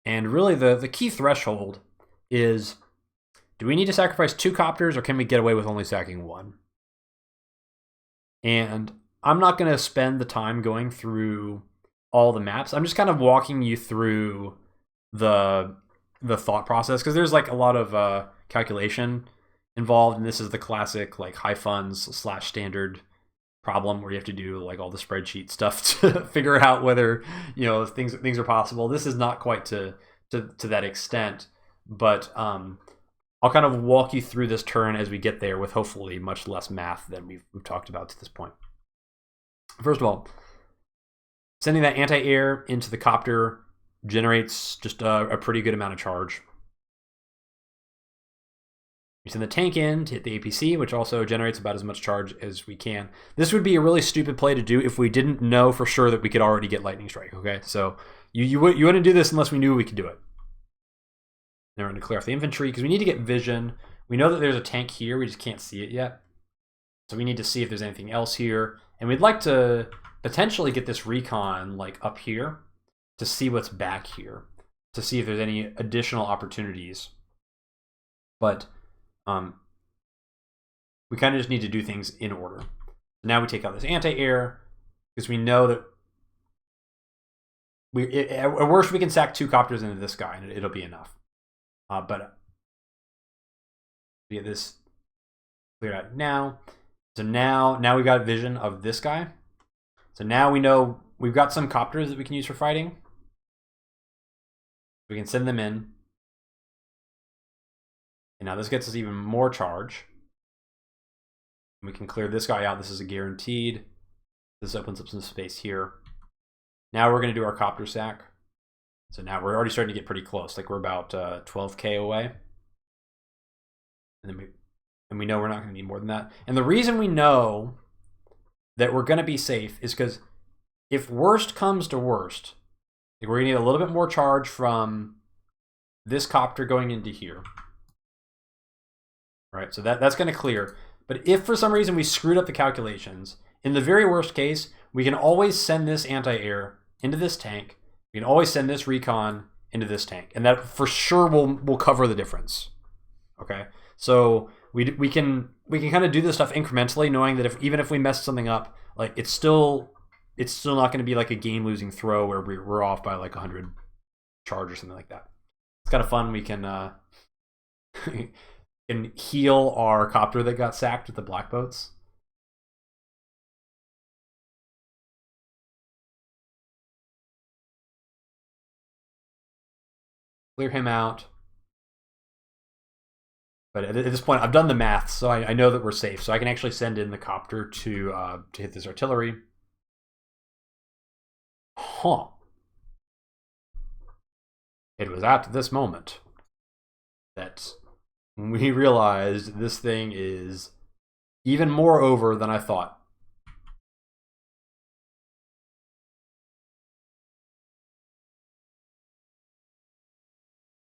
And really the key threshold is, do we need to sacrifice 2 copters, or can we get away with only sacking 1? And I'm not going to spend the time going through all the maps. I'm just kind of walking you through the thought process, because there's like a lot of calculation involved, and this is the classic like high funds / standard problem where you have to do like all the spreadsheet stuff to figure out whether things are possible. This is not quite to that extent, but I'll kind of walk you through this turn as we get there with hopefully much less math than we've talked about to this point. First of all, sending that anti-air into the copter generates just a pretty good amount of charge. You send the tank in to hit the APC, which also generates about as much charge as we can. This would be a really stupid play to do if we didn't know for sure that we could already get Lightning Strike, okay? So you wouldn't do this unless we knew we could do it. Then we're going to clear off the infantry, because we need to get vision. We know that there's a tank here, we just can't see it yet. So we need to see if there's anything else here. And we'd like to potentially get this recon like up here to see what's back here, to see if there's any additional opportunities. But we kind of just need to do things in order. Now we take out this anti-air, because we know that at worst we can sack 2 copters into this guy and it'll be enough. But we get this cleared out now. So now we've got a vision of this guy. So now we know we've got some copters that we can use for fighting. We can send them in. And now this gets us even more charge. We can clear this guy out. This is a guaranteed. This opens up some space here. Now we're going to do our copter sack. So now we're already starting to get pretty close. Like we're about 12K away. And we know we're not going to need more than that. And the reason we know that we're going to be safe is because if worst comes to worst, like we're going to need a little bit more charge from this copter going into here. Right, so that's going to clear. But if for some reason we screwed up the calculations, in the very worst case, we can always send this anti-air into this tank. We can always send this recon into this tank. And that for sure will cover the difference. Okay, so we can kind of do this stuff incrementally, knowing that even if we mess something up, like it's still not going to be like a game-losing throw where we're off by like 100 charge or something like that. It's kind of fun. We can can heal our copter that got sacked with the black boats. Clear him out. But at this point, I've done the math, so I know that we're safe. So I can actually send in the copter to hit this artillery. Huh. It was at this moment that we realized this thing is even more over than I thought.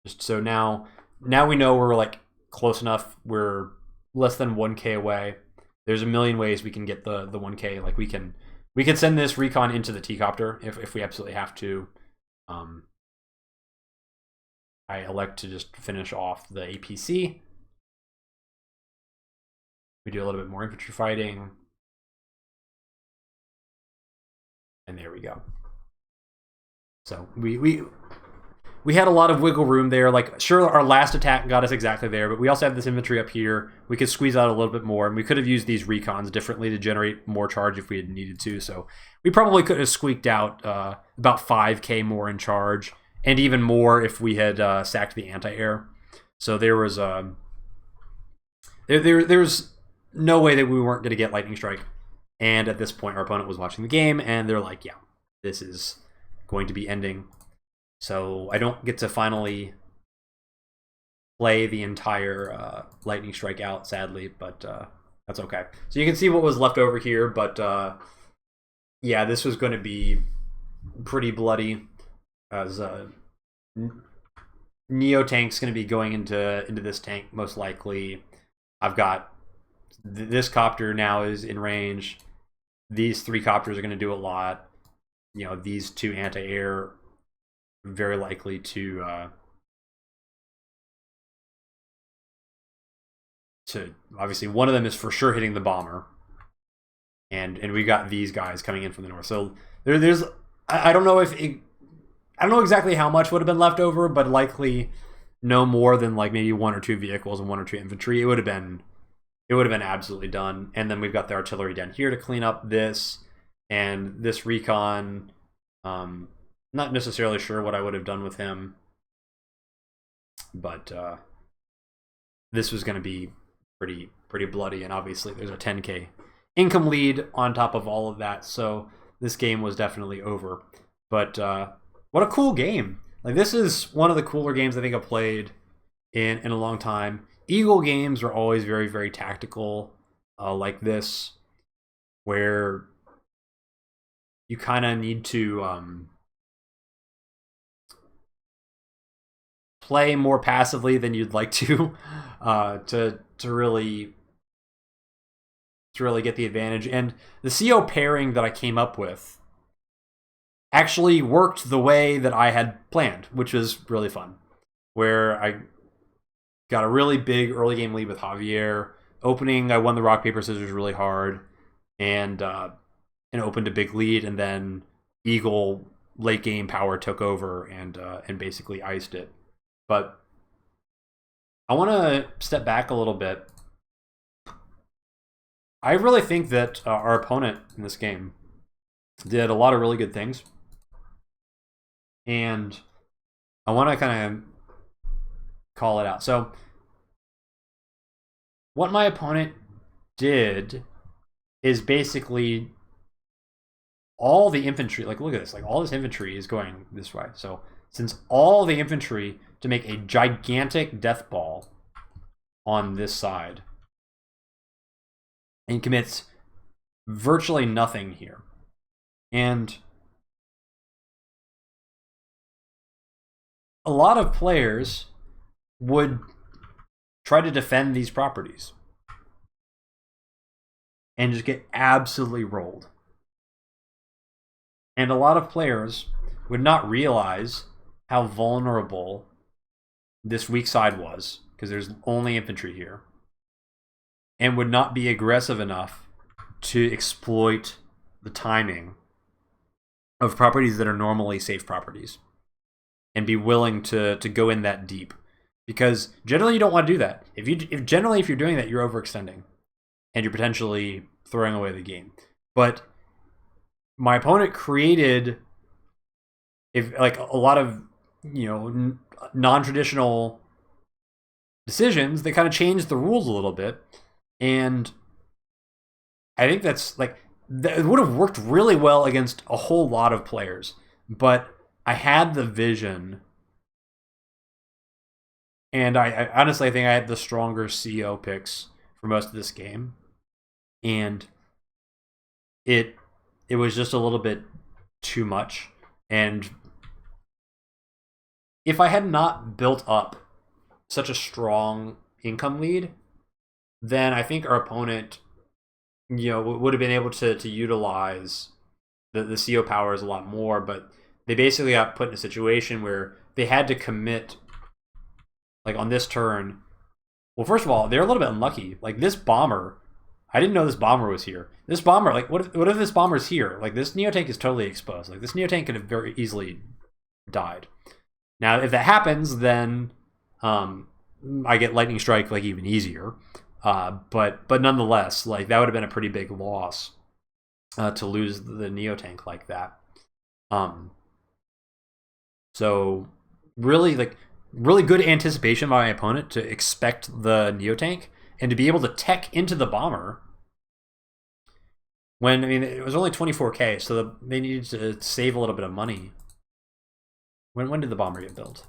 Just so now we know we're like close enough. We're less than 1K away. There's a million ways we can get the 1K. Like we can send this recon into the T-copter if we absolutely have to. I elect to just finish off the APC. We do a little bit more infantry fighting. And there we go. So we had a lot of wiggle room there. Like, sure, our last attack got us exactly there, but we also have this infantry up here. We could squeeze out a little bit more, and we could have used these recons differently to generate more charge if we had needed to. So we probably could have squeaked out about 5K more in charge, and even more if we had sacked the anti-air. So there was there's no way that we weren't going to get lightning strike. And at this point, our opponent was watching the game, and they're like, "Yeah, this is going to be ending." So I don't get to finally play the entire lightning strike out, sadly, but that's okay. So you can see what was left over here, but yeah, this was going to be pretty bloody, as Neo tank's going to be going into this tank most likely. I've got this copter now is in range. These 3 copters are going to do a lot. You know, these 2 anti-air very likely to obviously one of them is for sure hitting the bomber, and we got these guys coming in from the north. So there's I don't know I don't know exactly how much would have been left over, but likely no more than like maybe 1 or 2 vehicles and 1 or 2 infantry. It would have been absolutely done. And then we've got the artillery down here to clean up this and this recon. Not necessarily sure what I would have done with him, but this was going to be pretty bloody, and obviously there's a 10K income lead on top of all of that, so this game was definitely over. But what a cool game. Like, this is one of the cooler games I think I've played in a long time. Eagle games are always very, very tactical, like this, where you kind of need to play more passively than you'd like to really get the advantage. And the CO pairing that I came up with actually worked the way that I had planned, which was really fun. Where I got a really big early game lead with Javier. Opening, I won the rock paper scissors really hard, and opened a big lead, and then Eagle late game power took over and basically iced it. But I want to step back a little bit. I really think that our opponent in this game did a lot of really good things. And I want to kind of call it out. So what my opponent did is basically all the infantry, like look at this, like all this infantry is going this way. So since all the infantry to make a gigantic death ball on this side and commits virtually nothing here. And a lot of players would try to defend these properties and just get absolutely rolled. And a lot of players would not realize how vulnerable this weak side was, because there's only infantry here, and would not be aggressive enough to exploit the timing of properties that are normally safe properties and be willing to go in that deep. Because generally you don't want to do that. If you're doing that, you're overextending and you're potentially throwing away the game. But my opponent created like a lot of, you know, non-traditional decisions that kind of changed the rules a little bit. And I think that's like, it would have worked really well against a whole lot of players. But I had the vision, and I honestly think I had the stronger CO picks for most of this game. And it was just a little bit too much. And if I had not built up such a strong income lead, then I think our opponent, you know, would have been able to utilize the CO powers a lot more. But they basically got put in a situation where they had to commit, like on this turn. Well, first of all, they're a little bit unlucky. Like this bomber, I didn't know this bomber was here. This bomber, like what if this bomber's here? Like this Neotank is totally exposed. Like this Neotank could have very easily died. Now, if that happens, then I get lightning strike like even easier. But nonetheless, like that would have been a pretty big loss to lose the Neotank like that. So really good anticipation by my opponent to expect the Neotank and to be able to tech into the bomber when, I mean, it was only 24k, so they needed to save a little bit of money. When did the bomber get built?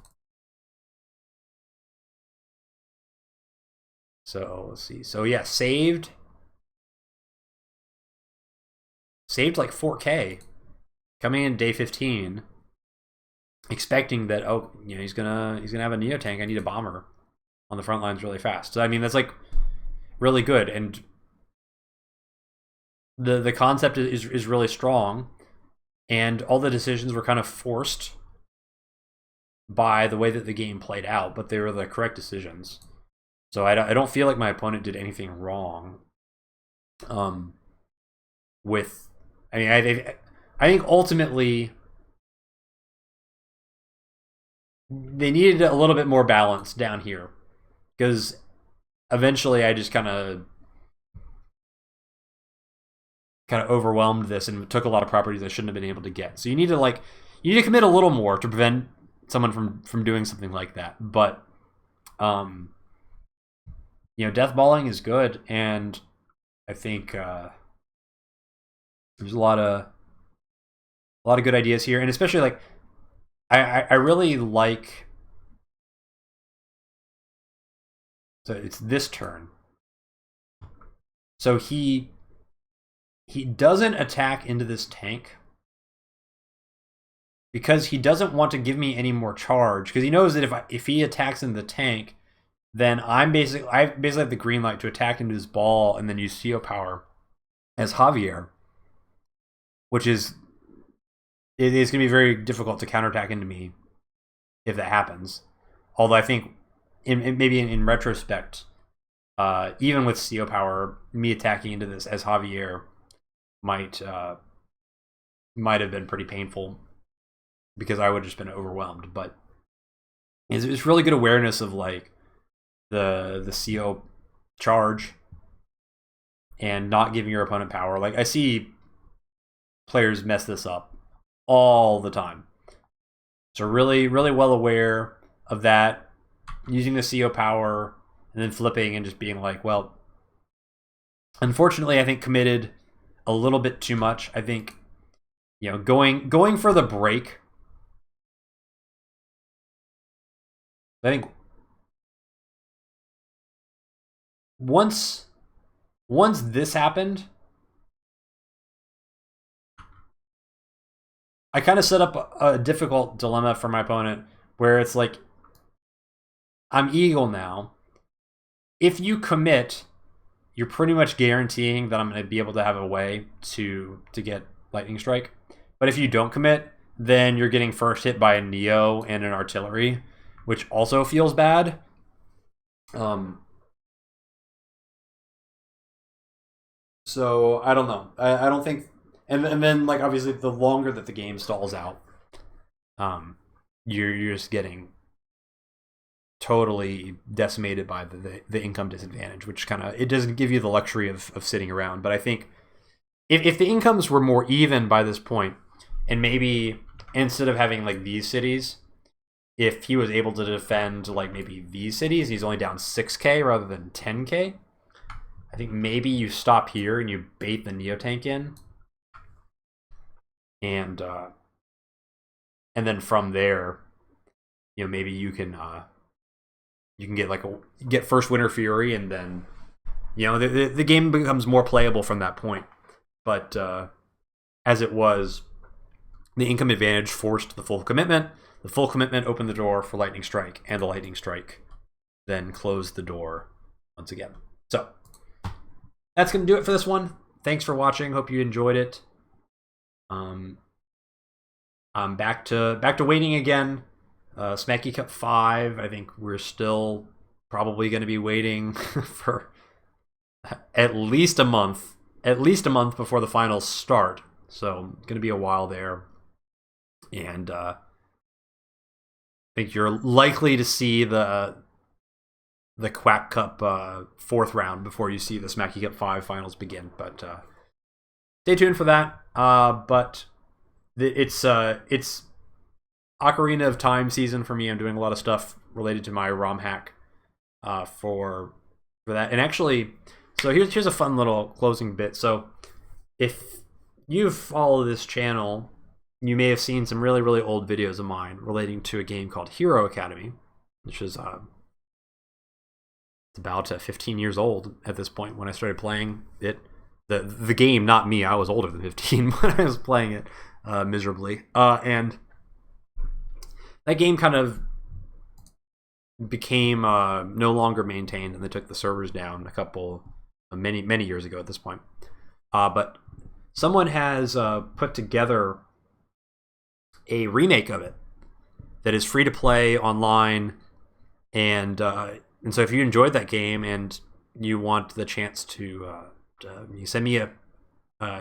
So let's see. So yeah, saved like 4k coming in day 15, expecting that, oh, you know, he's gonna have a Neotank. I need a bomber on the front lines really fast. So I mean, that's like really good, and the concept is really strong, and all the decisions were kind of forced by the way that the game played out, but they were the correct decisions. So I don't feel like my opponent did anything wrong. With, I mean, I think ultimately they needed a little bit more balance down here, because eventually I just kind of overwhelmed this and took a lot of properties I shouldn't have been able to get. So you need to commit a little more to prevent someone from doing something like that. But you know, death balling is good, and I think there's a lot of good ideas here, and especially like I really like. So it's this turn. So he doesn't attack into this tank because he doesn't want to give me any more charge, because he knows that if he attacks in the tank, then I basically have the green light to attack into his ball and then use CO power as Javier, which is going to be very difficult to counterattack into me if that happens. Although I think maybe in retrospect, even with CO power, me attacking into this as Javier might have been pretty painful, because I would have just been overwhelmed. But it's really good awareness of like the CO charge and not giving your opponent power. Like I see players mess this up all the time. So really, really well aware of that, using the CO power and then flipping and just being like, well, unfortunately, I think committed a little bit too much. I think, going for the break. I think once this happened, I kind of set up a difficult dilemma for my opponent where it's like, I'm eagle now. If you commit, you're pretty much guaranteeing that I'm going to be able to have a way to get lightning strike. But if you don't commit, then you're getting first hit by a Neo and an artillery, which also feels bad. So I don't know. I don't think, and then like obviously the longer that the game stalls out, you're just getting totally decimated by the income disadvantage, which kind of, it doesn't give you the luxury of sitting around. But I think if the incomes were more even by this point, and maybe instead of having like these cities, if he was able to defend like maybe these cities, he's only down 6k rather than 10k. I think maybe you stop here and you bait the Neotank in, and then from there, maybe you can get first Winter Fury, and then the game becomes more playable from that point. But as it was, the income advantage forced the full commitment. The full commitment opened the door for lightning strike, and the lightning strike then closed the door once again. So that's going to do it for this one. Thanks for watching. Hope you enjoyed it. I'm back to waiting again. Smacky Cup 5, I think we're still probably going to be waiting for at least a month before the finals start. So going to be a while there. And I think you're likely to see the Quack Cup 4th round before you see the Smacky Cup 5 finals begin. But stay tuned for that. But it's Ocarina of Time season for me. I'm doing a lot of stuff related to my ROM hack for that. And actually, so here's a fun little closing bit. So if you've followed this channel, you may have seen some really, really old videos of mine relating to a game called Hero Academy, which is it's about 15 years old at this point when I started playing it. The game, not me. I was older than 15 when I was playing it miserably. And that game kind of became no longer maintained, and they took the servers down many years ago at this point. But someone has put together a remake of it that is free to play online, and so if you enjoyed that game and you want the chance to you send me a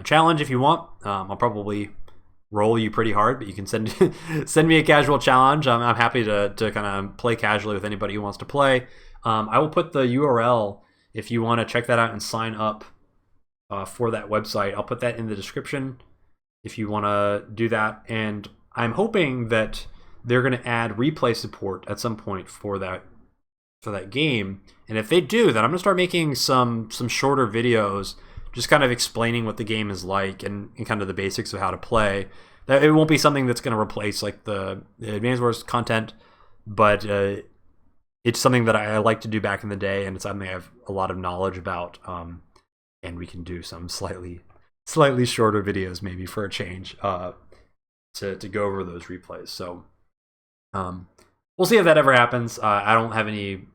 challenge if you want. I'll probably roll you pretty hard, but you can send me a casual challenge. I'm happy to kind of play casually with anybody who wants to play. I will put the URL if you want to check that out and sign up for that website. I'll put that in the description if you want to do that. And I'm hoping that they're going to add replay support at some point for that game. And if they do, then I'm going to start making some shorter videos just kind of explaining what the game is like and kind of the basics of how to play. That it won't be something that's going to replace like the Advance Wars content, but it's something that I like to do back in the day, and it's something I have a lot of knowledge about. And we can do some slightly shorter videos maybe for a change to go over those replays. So we'll see if that ever happens. I don't have any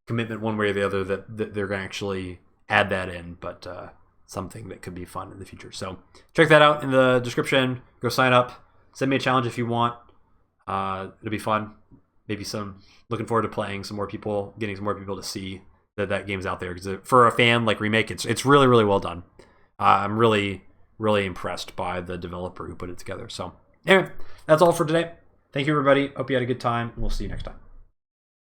commitment one way or the other that they're going to actually add that in, but something that could be fun in the future. So check that out in the description. Go sign up. Send me a challenge if you want. It'll be fun. Maybe looking forward to playing some more people, getting some more people to see that game's out there. Because for a fan like Remake, it's really, really well done. I'm really, really impressed by the developer who put it together. So anyway, that's all for today. Thank you, everybody. Hope you had a good time. We'll see you next time.